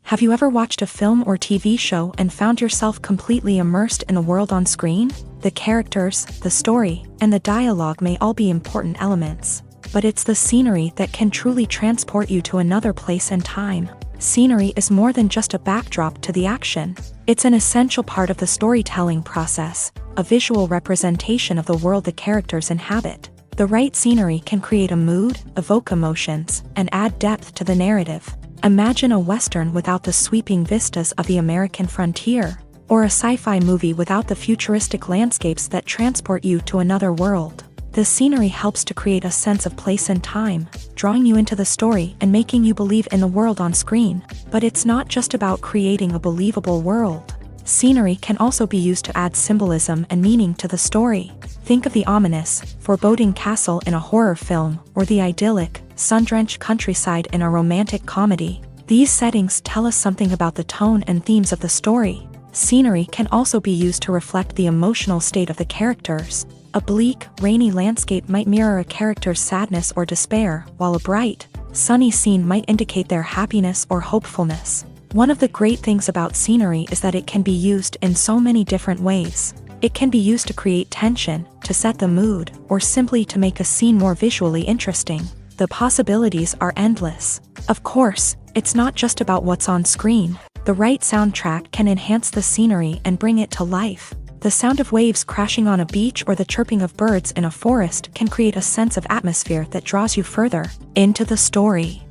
Have you ever watched a film or TV show and found yourself completely immersed in the world on screen? The characters, the story, and the dialogue may all be important elements, but it's the scenery that can truly transport you to another place and time. Scenery is more than just a backdrop to the action. It's an essential part of the storytelling process, a visual representation of the world the characters inhabit. The right scenery can create a mood, evoke emotions, and add depth to the narrative. Imagine a Western without the sweeping vistas of the American frontier, or a sci-fi movie without the futuristic landscapes that transport you to another world. The scenery helps to create a sense of place and time, drawing you into the story and making you believe in the world on screen. But it's not just about creating a believable world. Scenery can also be used to add symbolism and meaning to the story. Think of the ominous, foreboding castle in a horror film, or the idyllic, sun-drenched countryside in a romantic comedy. These settings tell us something about the tone and themes of the story. Scenery can also be used to reflect the emotional state of the characters. A bleak, rainy landscape might mirror a character's sadness or despair, while a bright, sunny scene might indicate their happiness or hopefulness. One of the great things about scenery is that it can be used in so many different ways. It can be used to create tension, to set the mood, or simply to make a scene more visually interesting. The possibilities are endless. Of course, it's not just about what's on screen. The right soundtrack can enhance the scenery and bring it to life. The sound of waves crashing on a beach or the chirping of birds in a forest can create a sense of atmosphere that draws you further into the story.